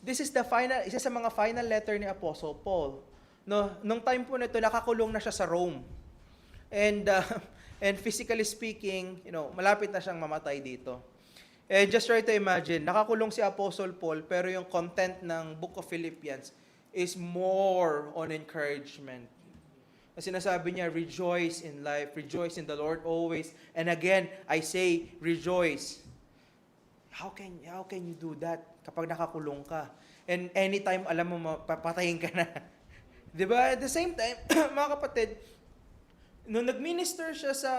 this is the final, isa sa mga final letter ni Apostle Paul. No, nung time po na ito, nakakulong na siya sa Rome. And physically speaking, malapit na siyang mamatay dito. And just try to imagine, nakakulong si Apostle Paul, pero yung content ng Book of Philippians is more on encouragement. As sinasabi niya, rejoice in life, rejoice in the Lord always. And again, I say, rejoice. How can you do that kapag nakakulong ka? And anytime, alam mo, papatayin ka na. Diba? At the same time, mga kapatid, nung nag-minister siya sa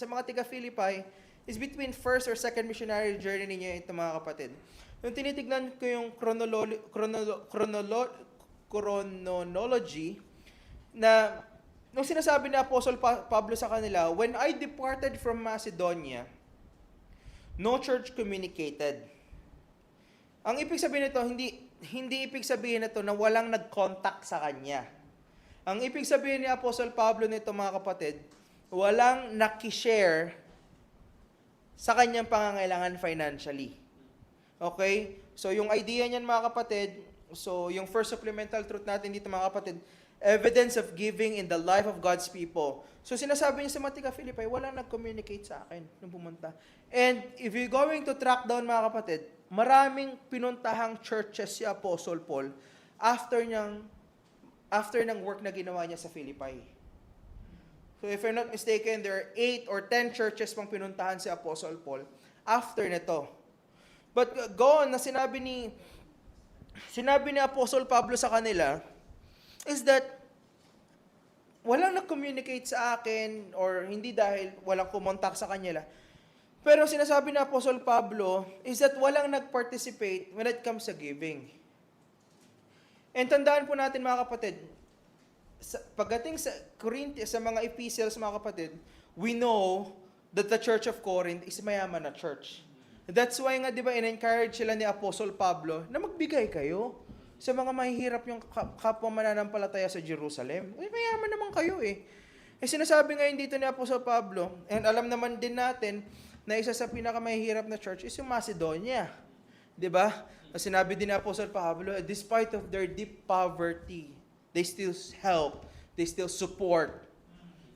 mga tiga Philippi, is between first or second missionary journey niya ito, mga kapatid. Nung tinitignan ko yung chronology na nung sinasabi ni Apostle Pablo sa kanila, when I departed from Macedonia, no church communicated. Ang ibig sabihin nito, hindi ibig sabihin nito na walang nag-contact sa kanya. Ang ibig sabihin ni Apostle Pablo nito, mga kapatid, walang nakishare sa kanyang pangangailangan financially. Okay? So, yung idea niyan, mga kapatid, so, yung first supplemental truth natin dito, mga kapatid, evidence of giving in the life of God's people. So, sinasabi niya sa mga taga Philippi, walang nag-communicate sa akin nung pumunta. And if you're going to track down, mga kapatid, maraming pinuntahang churches si Apostle Paul after ng work na ginawa niya sa Philippi. So if I'm not mistaken, there are 8 or 10 churches pang pinuntahan si Apostle Paul after nito. But go on, na sinabi ni Apostle Pablo sa kanila is that walang nag-communicate sa akin or hindi dahil walang kumontak sa kanila. Pero sinasabi ni Apostle Pablo is that walang nag-participate when it comes sa giving. And tandaan po natin, mga kapatid, pagdating sa Corinthians, sa mga epistles, mga kapatid, we know that the Church of Corinth is mayaman na church. That's why nga, di ba, in-encourage sila ni Apostle Pablo na magbigay kayo sa mga mahihirap yung kapwa mananampalataya sa Jerusalem. Uy, mayaman naman kayo eh. Sinasabi ngayon dito ni Apostle Pablo, and alam naman din natin na isa sa pinakamahihirap na church is yung Macedonia. Di ba? Sinabi din ni Apostle Pablo, despite of their deep poverty, they still help, they still support.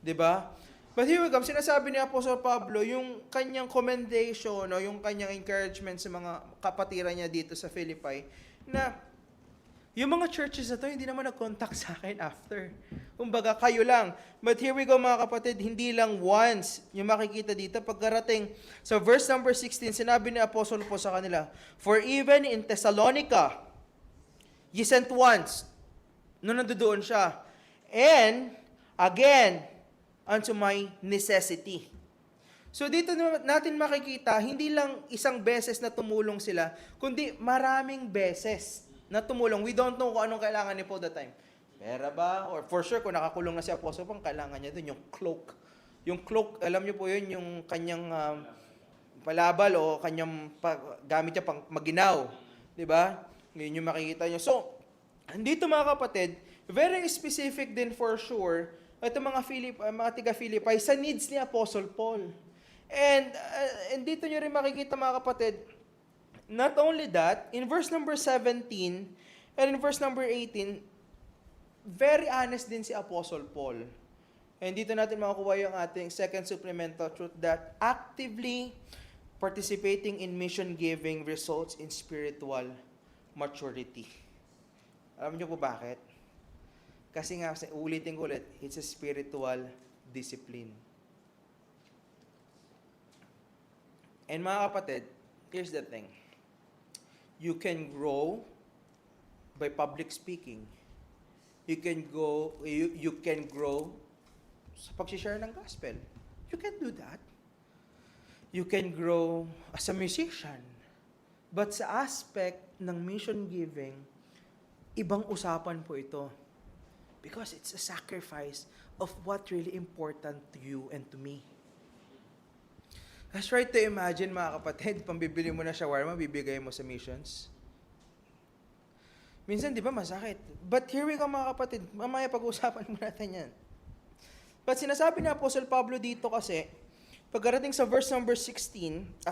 Diba? But here we come, sinasabi ni Apostle Pablo, yung kanyang commendation, o yung kanyang encouragement sa mga kapatiran niya dito sa Philippi, na yung mga churches na to, hindi naman nag-contact sa akin after. Kumbaga, kayo lang. But here we go, mga kapatid, hindi lang once yung makikita dito. Pagkarating sa verse number 16, sinabi ni Apostle po sa kanila, for even in Thessalonica, ye sent once, nung nandoon siya, and again, unto my necessity. So dito natin makikita, hindi lang isang beses na tumulong sila, kundi maraming beses na tumulong. We don't know kung anong kailangan ni Paul that time. Pera ba? Or for sure, kung nakakulong na si Apostle Paul, kailangan niya dun yung cloak. Yung cloak, alam niyo po yun, yung kanyang palabal o kanyang gamit niya pang maginaw. Diba? Yun yung makikita niyo. So, dito, mga kapatid, very specific din for sure, ito mga tiga Philippi, sa needs ni Apostle Paul. And dito nyo rin makikita, mga kapatid, not only that, in verse number 17 and in verse number 18, very honest din si Apostle Paul. And dito natin makukuha yung ating second supplemental truth that actively participating in mission giving results in spiritual maturity. Alam niyo po bakit? Kasi nga, ulitin ko ulit, it's a spiritual discipline. And mga kapatid, here's the thing. You can grow by public speaking. You can grow sa pag-share ng gospel. You can do that. You can grow as a musician. But sa aspect ng mission giving, ibang usapan po ito. Because it's a sacrifice of what really important to you and to me. Let's try to imagine, mga kapatid, pambibili mo na shawarma, bibigay mo sa missions. Minsan, di ba, masakit? But here we go, mga kapatid. Mamaya pag-uusapan mo natin yan. But sinasabi ni Apostle Pablo dito kasi, pagkarating sa verse number 16,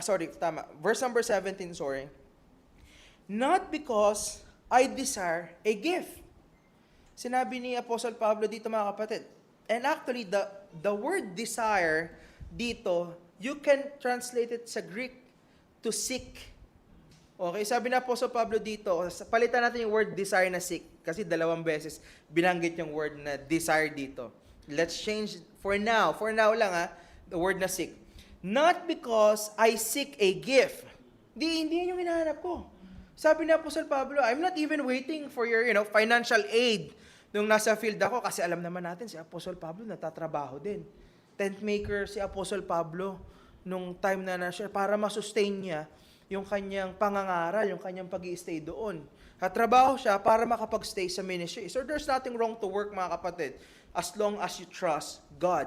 verse number 17, not because I desire a gift. Sinabi ni Apostle Pablo dito, mga kapatid. And actually, the word desire dito, you can translate it sa Greek to seek. Okay, sabi na Apostle Pablo dito, palitan natin yung word desire na seek kasi 2 beses binanggit yung word na desire dito. Let's change for now lang the word na seek. Not because I seek a gift. Hindi yun yung hinahanap ko. Sabi ni Apostle Pablo, I'm not even waiting for your financial aid nung nasa field ako kasi alam naman natin si Apostle Pablo natatrabaho din. Tent maker si Apostle Pablo nung time na siya para masustain niya yung kanyang pangangaral, yung kanyang pag-i-stay doon. At trabaho siya para makapag-stay sa ministry. So there's nothing wrong to work, mga kapatid, as long as you trust God.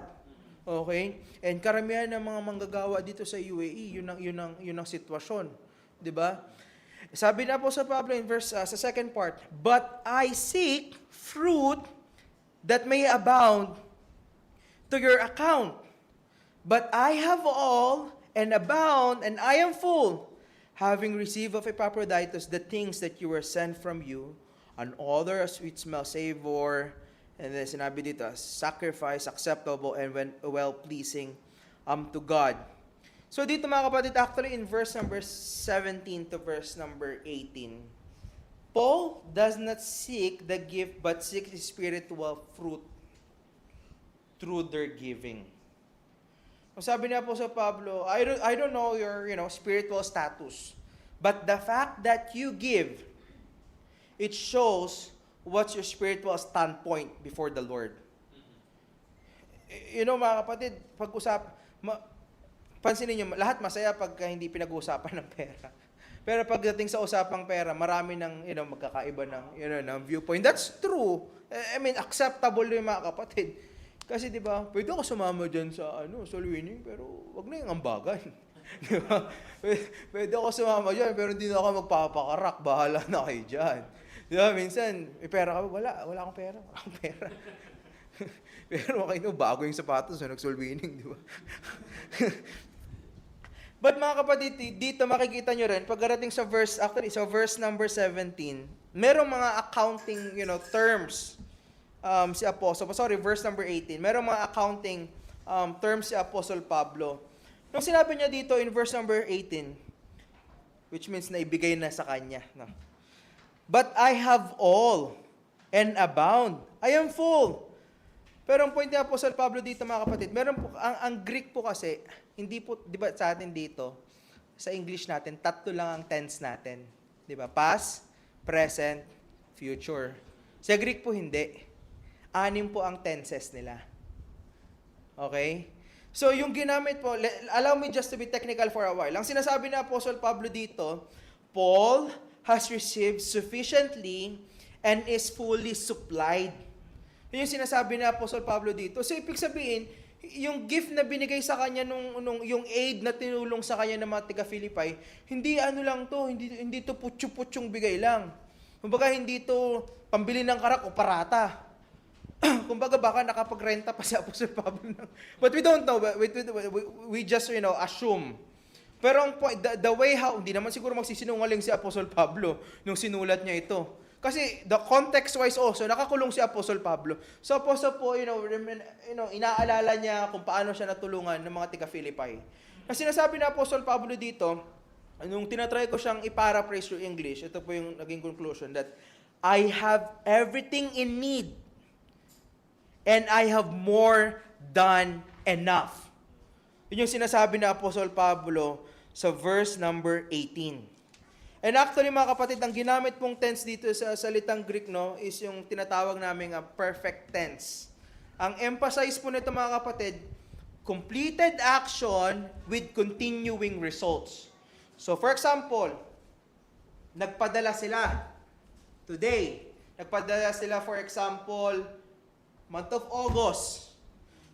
Okay? And karamihan ng mga manggagawa dito sa UAE, yun ang sitwasyon. 'Di ba? Sabi na po sa Pablo in verse sa second part, "But I seek fruit that may abound to your account. But I have all and abound, and I am full, having received of Epaphroditus the things that you were sent from you, an odor, a sweet smell, savor," and then sinabi dito, "sacrifice acceptable and well-pleasing to God." So dito mga kapatid, actually in verse number 17 to verse number 18, Paul does not seek the gift but seeks spiritual fruit through their giving. Sabi niya po sa Pablo, I don't know your spiritual status, but the fact that you give, it shows what's your spiritual standpoint before the Lord. Mga kapatid, pansinin niyo, lahat masaya pagka hindi pinag-uusapan ng pera. Pero pagdating sa usapang pera, marami ng magkakaiba ng viewpoint. That's true. I mean, acceptable yung mga kapatid. Kasi 'di ba, pwede ako sumama diyan sa soul winning, pero wag na yung ambagan. 'Di ba? Pwede ako sumama diyan, pero hindi na ako magpapakarak, bahala na kayo diyan. 'Di ba? Minsan, may pera ka ba? Wala akong pera. Wala akong pera. Pero okay bago yung sapatos, nag-soul winning, 'di ba? But mga kapatid, dito makikita nyo rin, pagdating sa verse number 17, merong mga accounting, terms si Apostle. Verse number 18. Merong mga accounting terms si Apostle Pablo. Nung sinabi niya dito in verse number 18, which means na ibigay na sa kanya. No? "But I have all and abound. I am full." Pero ang point ni Apostle Pablo dito mga kapatid, meron po, ang Greek po kasi, hindi po, di ba sa atin dito, sa English natin, 3 lang ang tense natin. Di ba? Past, present, future. Sa Greek po hindi. 6 po ang tenses nila. Okay? So yung ginamit po, allow me just to be technical for a while. Ang sinasabi ni Apostle Pablo dito, Paul has received sufficiently and is fully supplied. Yun yung sinasabi ni Apostle Pablo dito. So ibig sabihin, yung gift na binigay sa kanya yung aid na tinulong sa kanya ng mga taga-Philippi, hindi lang to, hindi to putyo-putyong bigay lang. Kumbaga hindi to pambili ng karak o parata. Kumbaga baka nakapagrenta pa si Apostle Pablo. But we don't know. We just assume. Pero the way how, hindi naman siguro magsisinungaling si Apostle Pablo nung sinulat niya ito. Kasi the context-wise also, nakakulong si Apostle Pablo. So Apostle po, inaalala niya kung paano siya natulungan ng mga taga-Philippi. Kasi sinasabi na Apostle Pablo dito, nung tinatry ko siyang i-paraphrase to English, ito po yung naging conclusion, that I have everything in need, and I have more than enough. Yun yung sinasabi na Apostle Pablo sa verse number 18. And actually mga kapatid, ang ginamit pong tense dito sa salitang Greek is yung tinatawag naming perfect tense. Ang emphasize po nito mga kapatid, completed action with continuing results. So for example, nagpadala sila today. Nagpadala sila for example, month of August.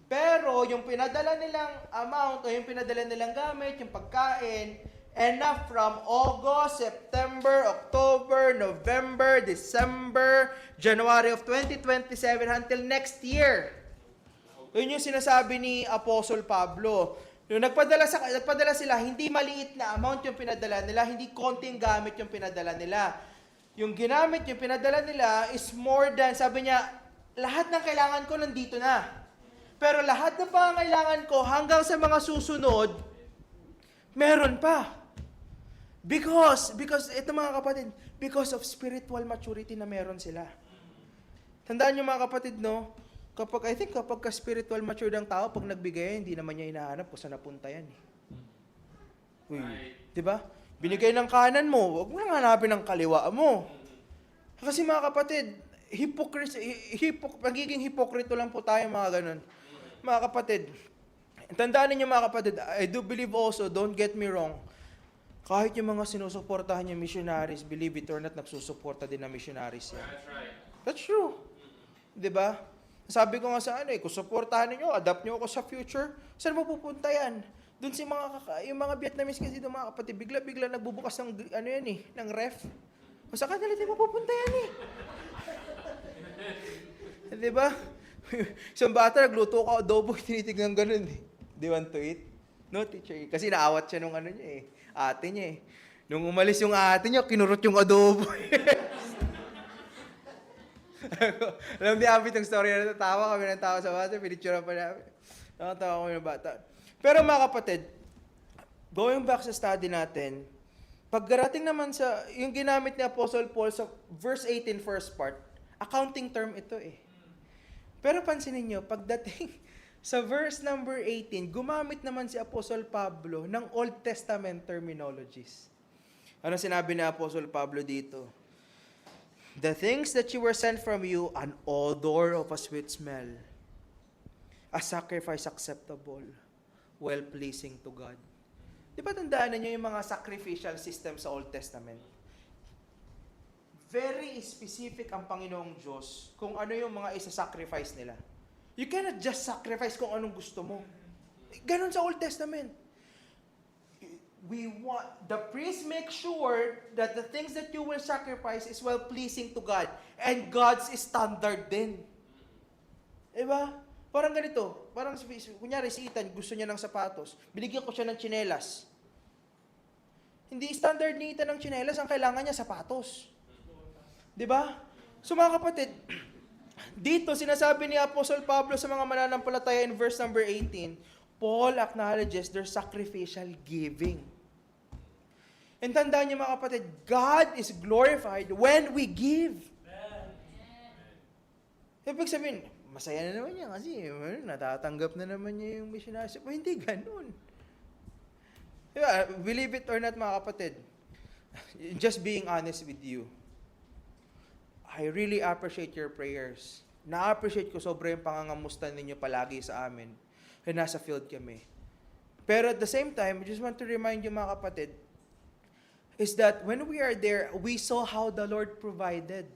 Pero yung pinadala nilang amount o yung pinadala nilang gamit, yung pagkain, enough from August, September, October, November, December, January of 2027 until next year. Yun yung sinasabi ni Apostle Pablo. Yung nagpadala sila, hindi maliit na amount yung pinadala nila, hindi konting gamit yung pinadala nila. Yung ginamit yung pinadala nila is more than, sabi niya, lahat ng kailangan ko nandito na. Pero lahat ng pangangailangan ko hanggang sa mga susunod, meron pa. Because ito mga kapatid, because of spiritual maturity na meron sila. Tandaan niyo mga kapatid, kapag spiritual mature ang tao, pag nagbigay, hindi naman niya hinahanap kung saan napunta yan. Uy, di ba? Binigay ng kanan mo, huwag mo nang hanapin ng kaliwa mo. Kasi mga kapatid, pagiging hipokrito lang po tayo mga ganun. Mga kapatid, tandaan niyo mga kapatid, I do believe also, don't get me wrong, Kahit yung mga sinusuportahan niya missionaries, believe it or not, nagsusuporta din na missionaries yan. That's right. That's true. 'Di ba? Sabi ko nga sa kung suportahan niyo, adapt niyo ako sa future, saan mo pupunta yan? Doon si yung mga Vietnamese kasi doon mga kapatid, bigla-bigla nagbubukas ng ng ref. O sa kanila di mo pupunta yan eh. 'Di ba? Isang bata nagluto ka adobo, tinitignan ganun eh. Do you want to eat? No, teacher. Kasi naawat siya nung niya eh. Ate niya eh. Nung umalis yung ate niya, kinurot yung adobo. Alam niya, abit ang story na natawa kami ng tawa sa bata, pinicture pa namin. Nakatawa kami ng bata. Pero mga kapatid, going back sa study natin, pagdarating naman sa, yung ginamit ni Apostle Paul sa verse 18 first part, accounting term ito eh. Pero pansinin nyo, pagdating sa verse number 18, gumamit naman si Apostle Pablo ng Old Testament terminologies. Ano sinabi ni Apostle Pablo dito? The things that you were sent from you, an odor of a sweet smell, a sacrifice acceptable, well-pleasing to God. Di ba tandaan niyo yung mga sacrificial system sa Old Testament? Very specific ang Panginoong Diyos kung ano yung mga isa-sacrifice nila. You cannot just sacrifice kung anong gusto mo. Ganon sa Old Testament. The priest makes sure that the things that you will sacrifice is well-pleasing to God. And God's standard din. Diba? Parang ganito. Parang, kunyari si Ethan, gusto niya ng sapatos. Binigyan ko siya ng tsinelas. Hindi standard ni Ethan ng tsinelas. Ang kailangan niya, sapatos. Diba? So mga kapatid, dito sinasabi ni Apostle Pablo sa mga mananampalataya in verse number 18, Paul acknowledges their sacrificial giving. And tandaan niyo mga kapatid, God is glorified when we give. Ibig sabihin, masaya na naman niya kasi natatanggap na naman niya yung missionary. Hindi ganun. Diba? Believe it or not mga kapatid, just being honest with you, I really appreciate your prayers. Na-appreciate ko sobra yung pangangamusta ninyo palagi sa amin. Kaya nasa field kami. Pero at the same time, I just want to remind you mga kapatid, is that when we are there, we saw how the Lord provided.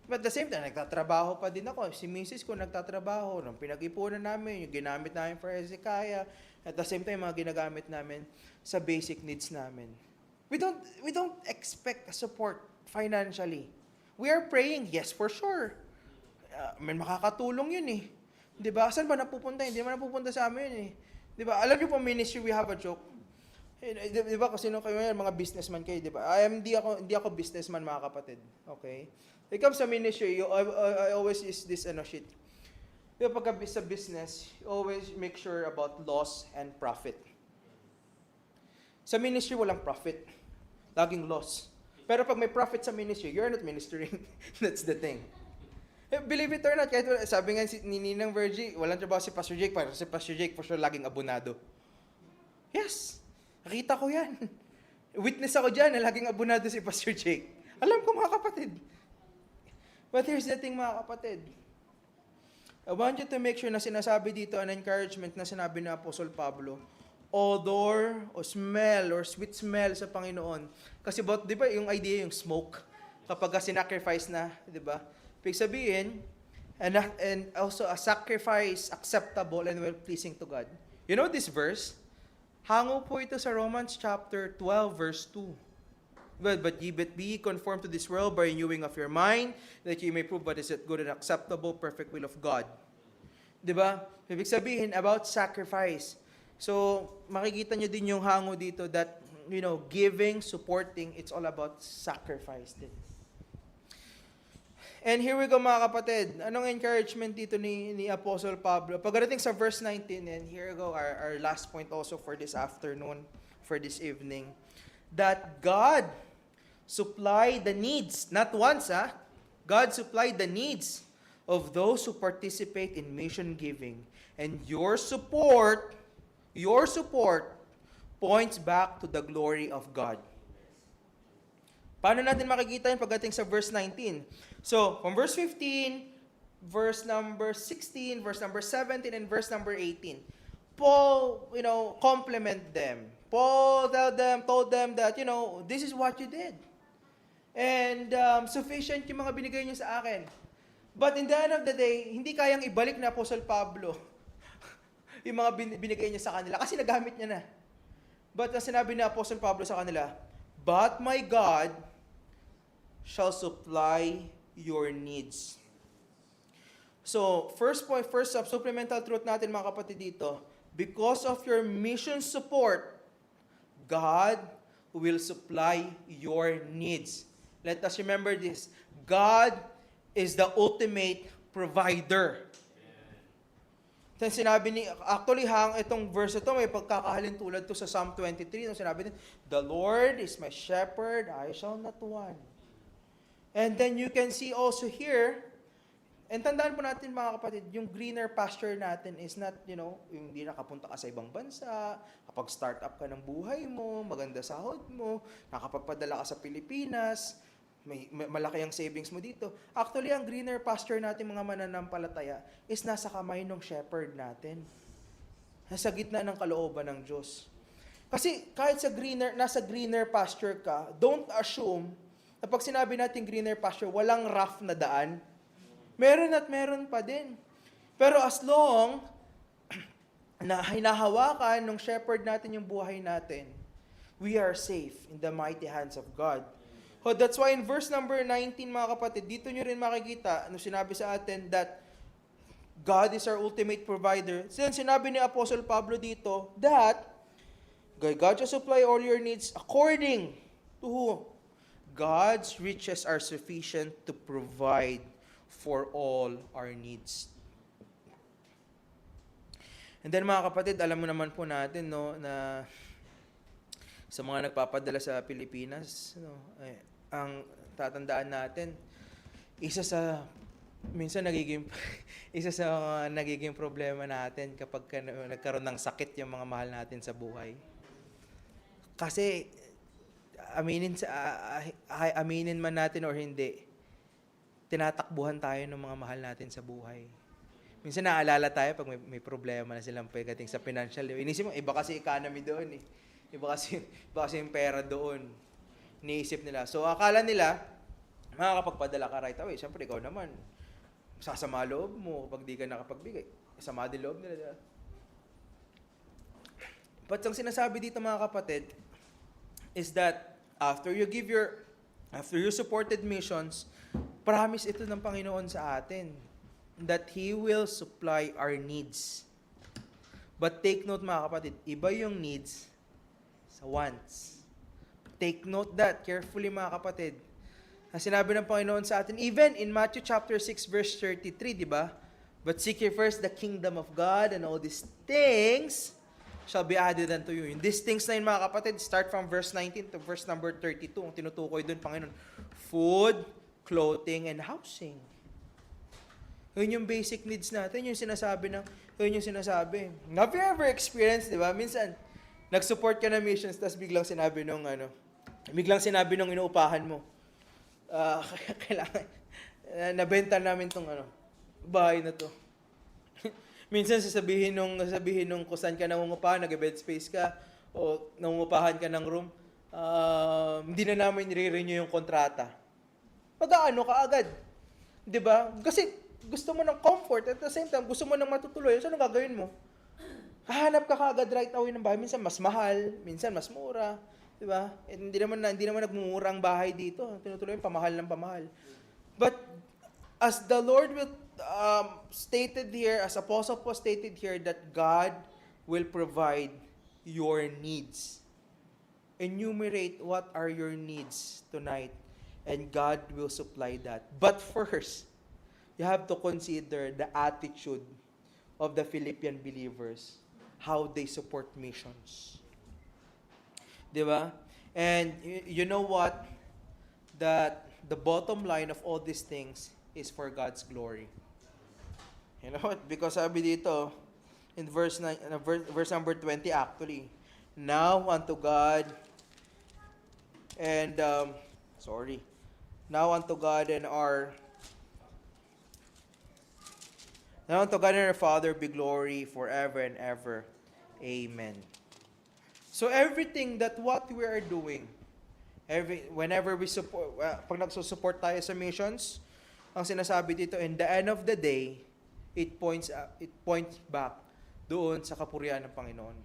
But at the same time, nagtatrabaho pa din ako. Si Mrs. ko nagtatrabaho. Nung pinag-ipunan namin, yung ginamit namin for Hezekiah. At the same time, mga ginagamit namin sa basic needs namin. We don't expect support financially. We are praying, yes, for sure. May makakatulong yun eh. Di ba? Saan ba napupunta? Hindi naman napupunta sa amin eh. Di ba? Alam niyo po, ministry, we have a joke. Di ba? Kasi nung kayo mga businessman kayo, di ba? Hindi ako businessman, mga kapatid. Okay? It comes sa ministry, I always use this sheet. Di ba? Pagka sa business, you always make sure about loss and profit. Sa ministry, walang profit. Laging loss. Pero pag may profit sa ministry, you're not ministering. That's the thing. Believe it or not, kahit sabi nga ni Ninang Virgie, walang trabaho si Pastor Jake, para si Pastor Jake for sure laging abonado. Yes, nakita ko yan. Witness ako dyan na laging abonado si Pastor Jake. Alam ko mga kapatid. But here's the thing mga kapatid. I want you to make sure na sinasabi dito an encouragement na sinabi ni Apostle Pablo, odor o smell or sweet smell sa Panginoon. Kasi di ba yung idea yung smoke kapag sinacrifice na, di ba? Ibig sabihin, and also a sacrifice acceptable and well-pleasing to God. You know this verse? Hango po ito sa Romans chapter 12 verse 2. But be conformed to this world by renewing of your mind, that you may prove what is that good and acceptable, perfect will of God. Di ba? Ibig sabihin about sacrifice. So, makikita nyo din yung hango dito that, giving, supporting, it's all about sacrifice din. And here we go mga kapatid. Anong encouragement dito ni Apostle Pablo? Pagdating sa verse 19, and here we go, our last point also for this afternoon, for this evening, that God supplied the needs, not once, God supplied the needs of those who participate in mission giving. And your support points back to the glory of God. Paano natin makikita yun pagdating sa verse 19? So, from verse 15, verse number 16, verse number 17, and verse number 18, Paul, complement them. Paul told them that, this is what you did. And sufficient yung mga binigay niyo sa akin. But in the end of the day, hindi kayang ibalik na Apostle Pablo yung mga binigay niya sa kanila kasi nagamit niya na. But ang sinabi ni Apostle Pablo sa kanila, "But my God shall supply your needs." So, first supplemental truth natin mga kapatid dito, because of your mission support, God will supply your needs. Let us remember this. God is the ultimate provider. Then sinabi actually itong verse ito, may pagkakahalin tulad to sa Psalm 23, nung sinabi din, "The Lord is my shepherd, I shall not want." And then you can see also here, and tandaan po natin mga kapatid, yung greener pasture natin is not, yung hindi nakapunta ka sa ibang bansa, kapag start up ka ng buhay mo, maganda sahod mo, nakapagpadala ka sa Pilipinas, may malaki ang savings mo dito. Actually, ang greener pasture natin mga mananampalataya is nasa kamay ng shepherd natin. Nasa gitna ng kalooban ng Diyos. Kasi kahit nasa greener pasture ka, don't assume na pag sinabi natin greener pasture, walang rough na daan. Meron at meron pa din. Pero as long na hinahawakan ng shepherd natin yung buhay natin, we are safe in the mighty hands of God. Oh, that's why in verse number 19, mga kapatid, dito nyo rin makikita, sinabi sa atin that God is our ultimate provider. Sinabi ni Apostle Pablo dito that God shall supply all your needs according to who? God's riches are sufficient to provide for all our needs. And then mga kapatid, alam mo naman po natin na sa mga nagpapadala sa Pilipinas, ang tatandaan natin, minsan nagiging isa sa mga nagiging problema natin kapag nagkaroon ng sakit yung mga mahal natin sa buhay. Kasi aminin man natin or hindi, tinatakbuhan tayo ng mga mahal natin sa buhay. Minsan naalala tayo pag may problema na silang pagdating sa financial. Inisip mo, iba kasi economy doon eh. Iba kasi yung pera doon. Iniisip nila. So, akala nila, makakapagpadala ka right away. Siyempre, ikaw naman, sasama loob mo kapag di ka nakapagbigay. Sama din loob nila. Diba? But ang sinasabi dito mga kapatid, is that after you supported missions, promise ito ng Panginoon sa atin that He will supply our needs. But take note mga kapatid, iba yung needs sa wants. Take note that carefully mga kapatid. Ang sinabi ng Panginoon sa atin, even in Matthew chapter 6 verse 33, di ba? But seek ye first the kingdom of God and all these things shall be added unto you. In these things na yun mga kapatid, start from verse 19 to verse number 32. Ang tinutukoy doon, Panginoon, food, clothing, and housing. Yun yung basic needs natin, yun yung sinasabi. Have you ever experienced, di ba? Minsan, nag-support ka na missions, tapos biglang sinabi nung inuupahan mo, kailangan, nabenta namin tong bahay na to. Minsan sasabihin nung kung saan ka nangungupahan, nag-bed space ka, o nangungupahan ka ng room, hindi na namin i-renew yung kontrata. Mag-aano ka agad. 'Di ba? Kasi gusto mo ng comfort, at the same time, gusto mo ng matutuloy. So, anong gagawin mo? Hahanap ka kaagad right away ng bahay. Minsan mas mahal, minsan mas mura. 'Di ba? Hindi naman nagmumura ang bahay dito. Tinutuloy yung pamahal ng pamahal. But as the Lord will stated here, as Apostle Paul stated here, that God will provide your needs. Enumerate what are your needs tonight, and God will supply that. But first, you have to consider the attitude of the Philippian believers, how they support missions. Di ba? And you know what? That the bottom line of all these things is for God's glory. You know what? Because sabi dito, in verse number 20 actually, now unto God and now unto God and our Father be glory forever and ever. Amen. So everything that what we are doing, whenever we support, pag nagsusupport tayo sa missions, ang sinasabi dito, in the end of the day, it points back doon sa kapurihan ng Panginoon.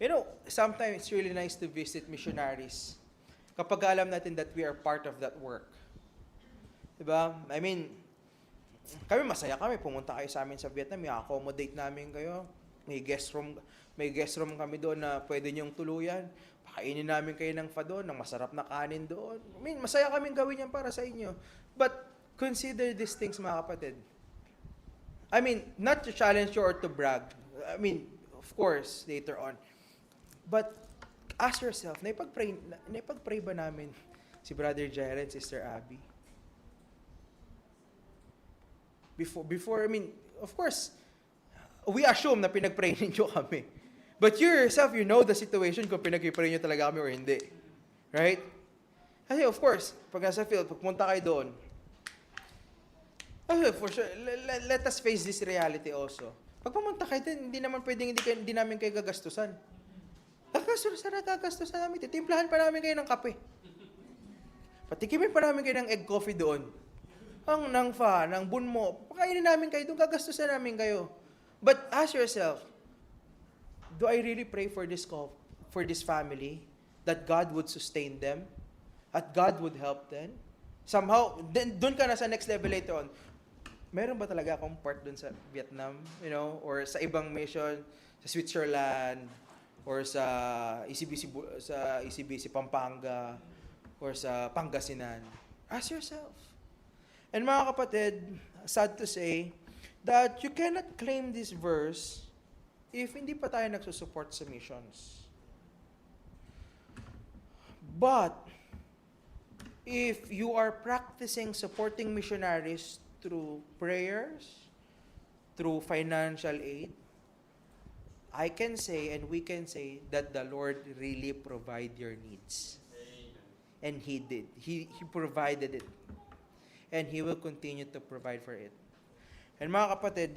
You know, sometimes it's really nice to visit missionaries kapag alam natin that we are part of that work. Diba? I mean, kami masaya kami, pumunta kayo sa amin sa Vietnam, i-accommodate namin kayo. May guest room kami doon na pwede niyong tuluyan. Pakainin namin kayo ng fa doon, ng masarap na kanin doon. I mean, masaya kaming gawin yan para sa inyo. But consider these things, mga kapatid. I mean, not to challenge you or to brag. I mean, of course, later on. But ask yourself, naipag-pray ba namin si Brother Jared, Sister Abby? Before, I mean, of course, we assume na pinag-pray ninyo kami. But you yourself, you know the situation kung pinag-pray nyo talaga kami or hindi. Right? Kasi of course, pag nasa field, pagpunta kayo doon, for sure, let us face this reality also. Pag pumunta kayo doon, hindi naman pwedeng hindi namin kayo gagastusan. Gagastusan namin. Titimplahan pa namin kayo ng kape. Patikimin pa namin kayo ng egg coffee doon. Ng fa, ng bunmo. Pakainin namin kayo doon, gagastusan namin kayo. But ask yourself, do I really pray for this family, that God would sustain them, that God would help them? Somehow, doon ka na sa next level later on. Meron ba talaga akong part doon sa Vietnam, you know, or sa ibang mission, sa Switzerland, or sa ECBC Pampanga, or sa Pangasinan? Ask yourself. And mga kapatid, sad to say, that you cannot claim this verse if hindi pa tayo nagsusupport sa missions. But, if you are practicing supporting missionaries through prayers, through financial aid, I can say and we can say that the Lord really provide your needs. And He did. He provided it. And He will continue to provide for it. And mga kapatid,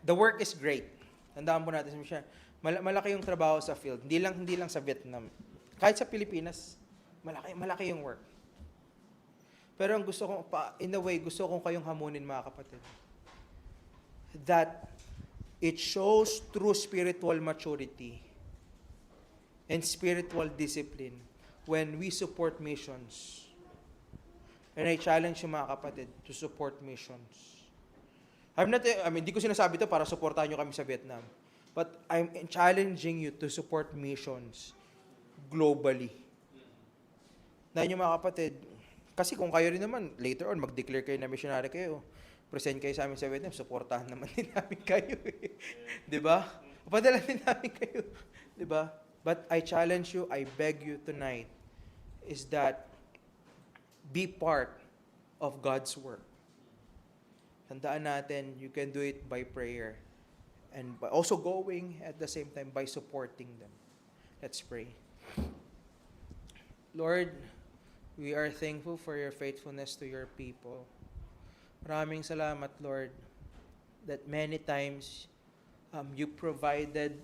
the work is great. Tandaan po natin siya. Malaki yung trabaho sa field. Hindi lang sa Vietnam. Kahit sa Pilipinas, malaki yung work. Pero ang gusto kong, in a way, gusto kong kayong hamunin, mga kapatid. That it shows true spiritual maturity and spiritual discipline when we support missions. And I challenge you, mga kapatid, to support missions. Hindi ko sinasabi ito para supportahan nyo kami sa Vietnam. But I'm challenging you to support missions globally. Na inyo, mga kapatid, kasi kung kayo rin naman, later on, mag-declare kayo na missionary kayo, present kayo sa amin sa Vietnam, supportahan naman din namin kayo. Diba? Padala din namin kayo. Diba? But I challenge you, I beg you tonight, is that be part of God's work. Tandaan natin, you can do it by prayer. And by also going at the same time by supporting them. Let's pray. Lord, we are thankful for your faithfulness to your people. Maraming salamat, Lord, that many times you provided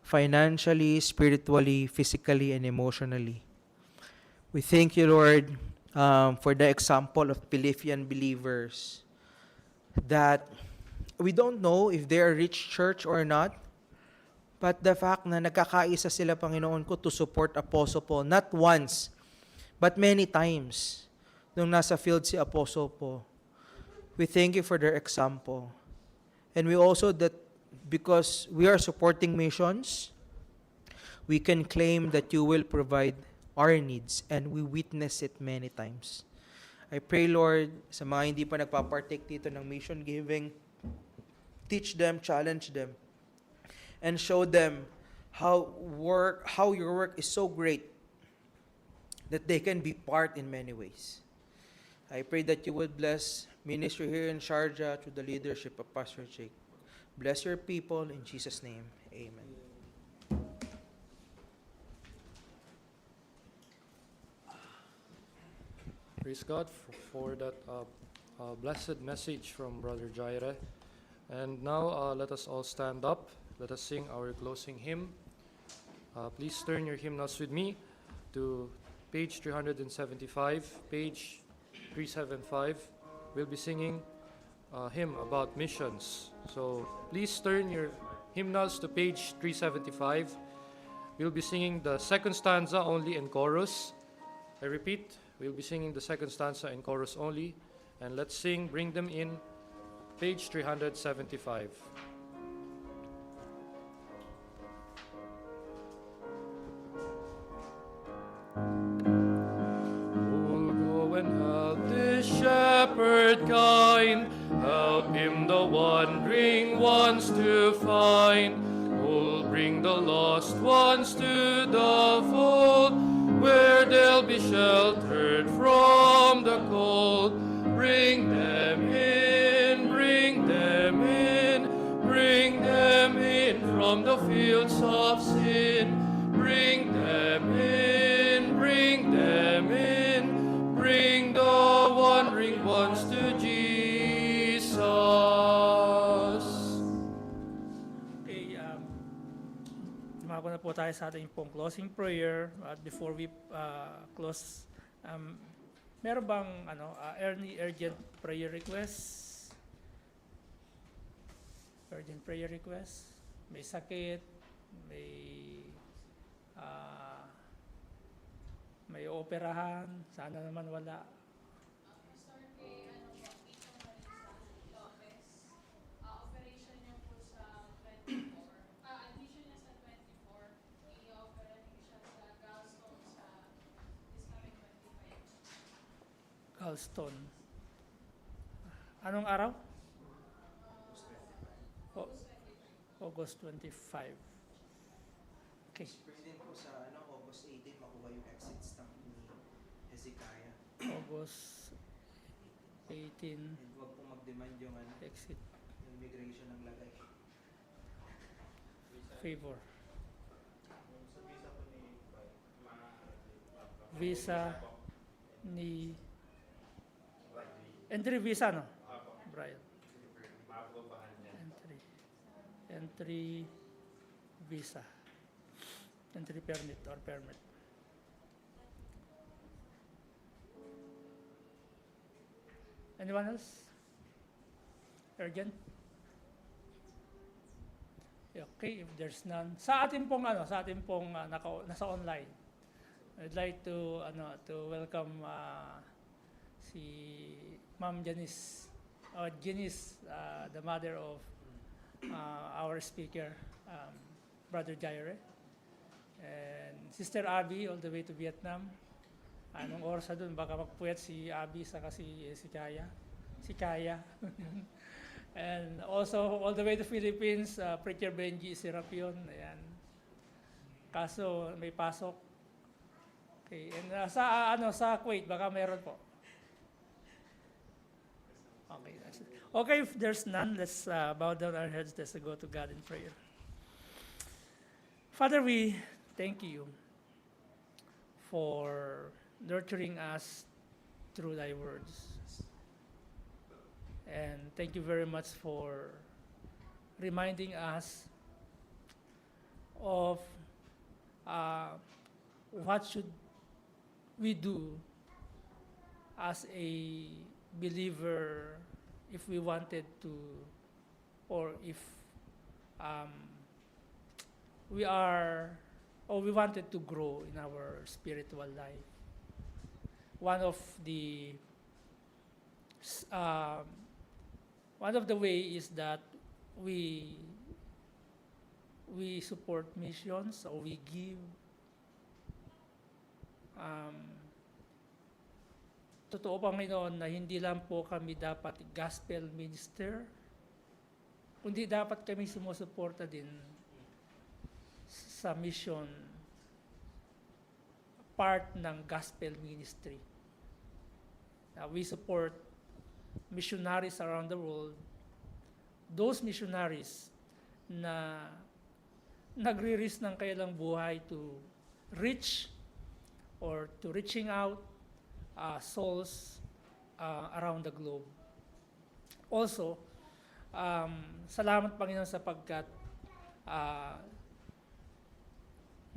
financially, spiritually, physically, and emotionally. We thank you, Lord, for the example of Philippian believers that we don't know if they are rich church or not, but the fact na nagkakaisa sila, Panginoon ko, to support Apostle Paul, not once, but many times, nung nasa field si Apostle Paul. We thank you for their example. And we also that because we are supporting missions, we can claim that you will provide our needs, and we witness it many times. I pray, Lord, sa mga hindi pa nagpapartake dito ng mission giving, teach them, challenge them, and show them how your work is so great that they can be part in many ways. I pray that you would bless ministry here in Sharjah through the leadership of Pastor Jake. Bless your people in Jesus' name. Amen. Praise God for that blessed message from Brother Jaire. And now let us all stand up let us sing our closing hymn. Please turn your hymnals with me to page 375, page 375. We'll be singing a hymn about missions. So please turn your hymnals to page 375. We'll be singing the second stanza only in chorus. I repeat, we'll be singing the second stanza in chorus only. And let's sing Bring Them In, page 375. Oh, go and help this shepherd kind, help him the wandering ones to find. Oh, bring the lost ones to the fold, where they'll be sheltered from the cold. Bring them in, bring them in, bring them in from the fields of sin. Bring them in, bring them in, bring the wandering ones to Jesus. Okay, dumako na po tayo sa ating pong closing prayer. At before we close, meron bang any urgent prayer request? Urgent prayer request? May sakit, may operahan, sana naman wala. Pastor kay Tito Marisa Lopez, operation niya po sa 24. Admission niya sa 24. I-opera niya siya sa gallstone sa this coming 25. Gallstone. Anong araw? August 25. Okay. Pwede din po sa August 18 makuha yung exit stamp ni Hezekiah. August 18, And huwag po mag-demand yung exit immigration ng lagay. favor. Visa ni entry visa, no? Brian. Entry visa. Entry permit or permit. Anyone else? Urgent? Okay, if there's none. Sa ating pong nasa online. I'd like to welcome si Ma'am Janice, the mother of our speaker, Brother Jaire, and Sister Abby all the way to Vietnam. Anong oras na dun? Baka magpuyat si Abby saka si Kaya. Si Kaya. And also all the way to Philippines, Preacher Benji Serapion. Ayan. Kaso may pasok. Okay. And sa Kuwait, baka meron po. Okay, that's it. Okay, if there's none, let's bow down our heads. Let's go to God in prayer. Father, we thank you for nurturing us through thy words. And thank you very much for reminding us of what should we do as a believer if we wanted to, or if we wanted to grow in our spiritual life. One of the way is that we support missions, or we give. Totoo, Panginoon, na hindi lang po kami dapat gospel minister, kundi dapat kami sumusuporta din sa mission, part ng gospel ministry. We support missionaries around the world, those missionaries na nagre-risk ng kanilang buhay to reach or to reaching out souls around the globe. Also, salamat Panginoon sapagkat ah,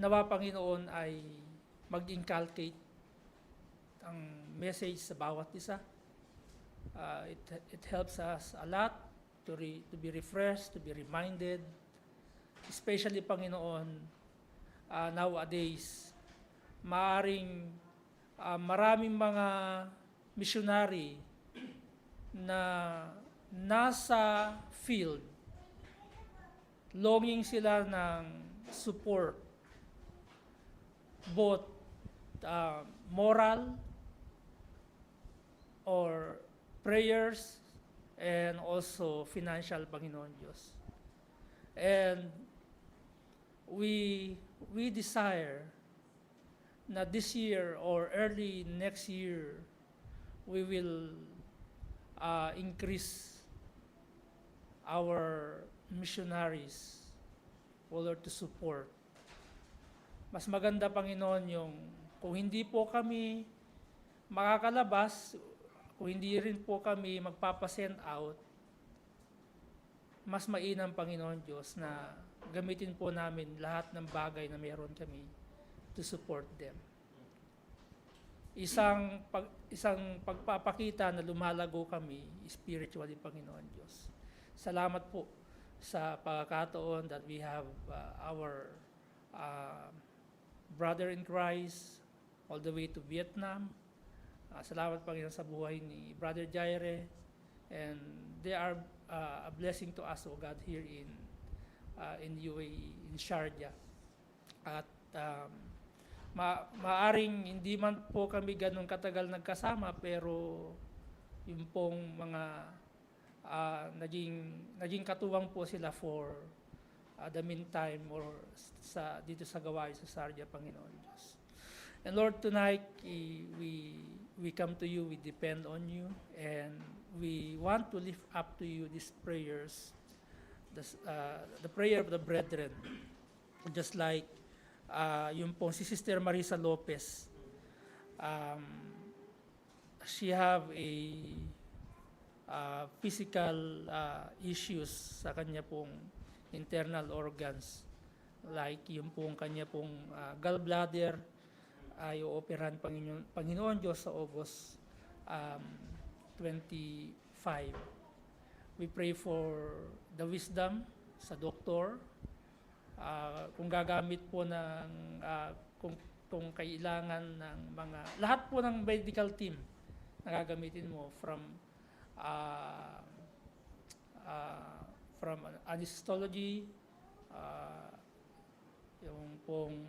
nawa Panginoon ay mag-inculcate ang message sa bawat isa. It helps us a lot to be refreshed, to be reminded, especially Panginoon, nowadays, maraming mga missionary na nasa field, longing sila ng support, both moral or prayers and also financial, Panginoon Diyos. And we desire na this year or early next year, we will increase our missionaries, Lord, to support. Mas maganda, Panginoon, yung kung hindi po kami makakalabas, kung hindi rin po kami magpapasend out, mas mainam, Panginoon Diyos, na gamitin po namin lahat ng bagay na meron kami to support them. Isang pagpapakita na lumalago kami spiritually, Panginoon Diyos. Salamat po sa pagkakataon that we have our brother in Christ all the way to Vietnam. Salamat, Panginoon, sa buhay ni Brother Jaire, and they are a blessing to us, O God, here in UAE, in Sharjah. At maaring hindi man po kami ganun katagal nagkasama, pero yung pong mga naging katuwang po sila for the meantime or dito sa gawain sa Sharjah, Panginoon Diyos. And Lord, tonight we come to you, we depend on you, and we want to lift up to you these prayers, the prayer of the brethren, just like yung pong si Sister Marisa Lopez. She have a physical issues sa kanya pong internal organs, like yung pong kanya pong gallbladder ay ooperahan, Panginoon Diyos, sa August 25. We pray for the wisdom sa doktor, kung gagamit po ng kung kailangan ng mga lahat po ng medical team na gagamitin mo, from anesthesiology, yung pong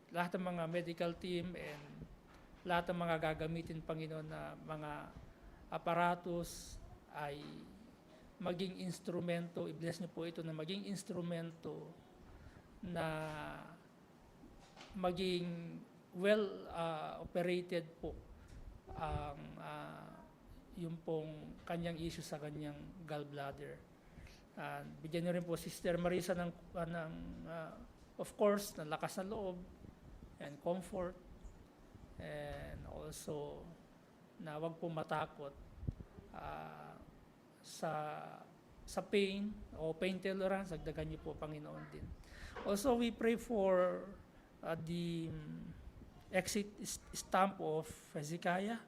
lahat ng mga medical team, and lahat ng mga gagamitin, Panginoon, na mga aparatus ay maging instrumento. I-bless niyo po ito na maging instrumento na maging well operated po ang yung pong kanyang issue sa kanyang gallbladder. Bigyan niyo rin po Sister Marisa ng of course, ng lakas na loob and comfort, and also na wag po matakot sa pain o pain tolerance. Dagdagan niyo po, Panginoon, din. Also, we pray for the exit stamp of Hezekiah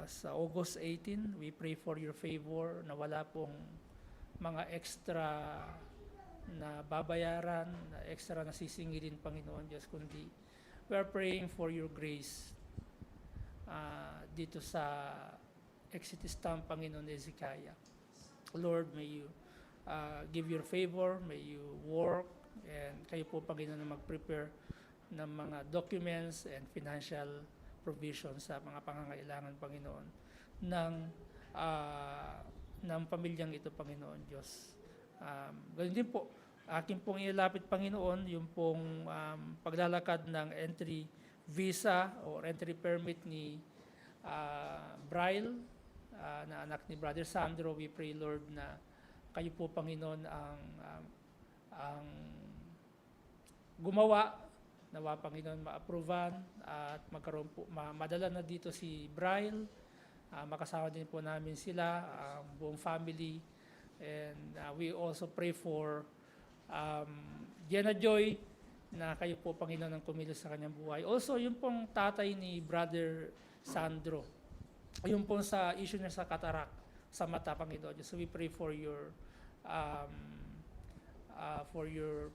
sa August 18. We pray for your favor, na wala pong mga extra na babayaran, na extra na sisingilin, Panginoon Diyos, kundi we are praying for your grace dito sa exit stamp, Panginoon Hezekiah. Lord, may you give your favor, may you work, and kayo po, Panginoon, na mag-prepare ng mga documents and financial provision sa mga pangangailangan, Panginoon, ng pamilyang ito, Panginoon Diyos. Ganun din po, akin pong ilapit, Panginoon, yung pong paglalakad ng entry visa or entry permit ni Braille, na anak ni Brother Sandro. We pray, Lord, na kayo po, Panginoon, ang gumawa, nawa, Panginoon, ma-approvean at magkaroon po, madala na dito si Braille. Makasama din po namin sila, ang buong family, And we also pray for Jenna Joy, na kayo po, Panginoon, ang kumilos sa kanyang buhay. Also, yung pong tatay ni Brother Sandro, yung pong sa issue niya sa cataract, sa mata, Panginoon. So we pray for your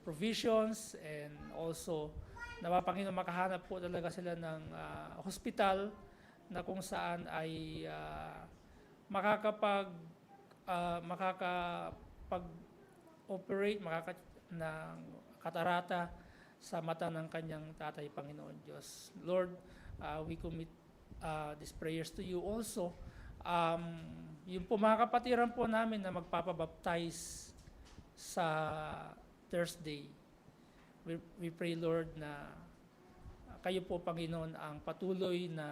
provisions, and also nawa, Panginoon, makahanap po talaga sila ng hospital na kung saan ay makakapag-operate ng katarata sa mata ng kanyang tatay, Panginoon Diyos. Lord, we commit these prayers to you also. Yung po mga kapatiran po namin na magpapabaptize sa Thursday, we pray, Lord, na kayo po, Panginoon, ang patuloy na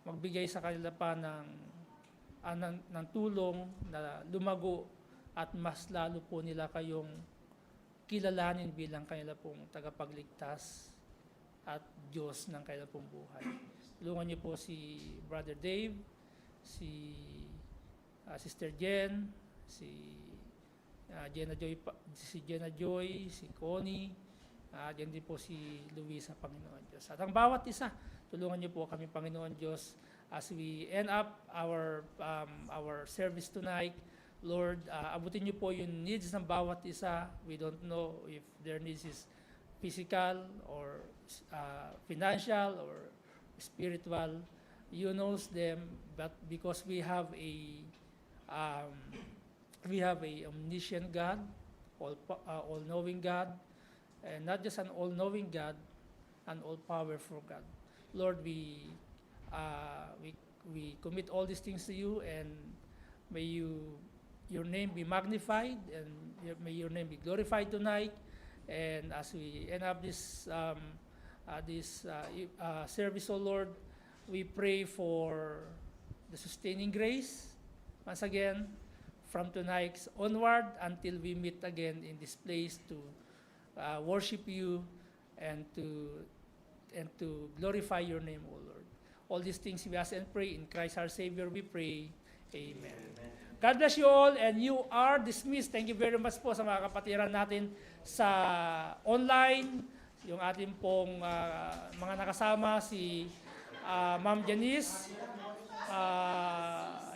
magbigay sa kanila pa ng tulong na lumago at mas lalo po nila kayong kilalanin bilang kanila pong tagapagligtas at Diyos ng kanila pong buhay. Tulungan niyo po si Brother Dave, si Sister Jen, si Jenna Joy, si Connie, diyan din po si Luisa, Panginoon Diyos. At ang bawat isa, tulungan niyo po kami, Panginoon Diyos, as we end up our service tonight. Lord, abutin niyo po yung needs ng bawat isa. We don't know if their needs is physical or financial or spiritual. You knows them, but because we have a omniscient God, all-knowing God, and not just an all-knowing God, an all-powerful God. Lord, we commit all these things to you, and may your name be magnified, and may your name be glorified tonight. And as we end up this service, O Lord, we pray for the sustaining grace, once again, from tonight onward until we meet again in this place to worship you and to glorify your name, O Lord. All these things we ask and pray in Christ our Savior, we pray. Amen. God bless you all, and you are dismissed. Thank you very much po sa mga kapatiran natin sa online, yung ating pong mga nakasama, si Ma'am Janice,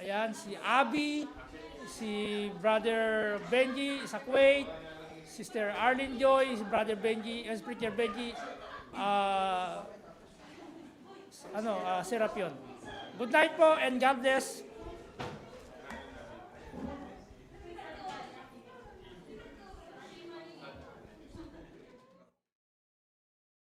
ayan, si Abby, si Brother Benji sa Kuwait, Sister Arlene Joy, si Brother Benji, Preacher Benji, Serapion. Good night po, and God bless.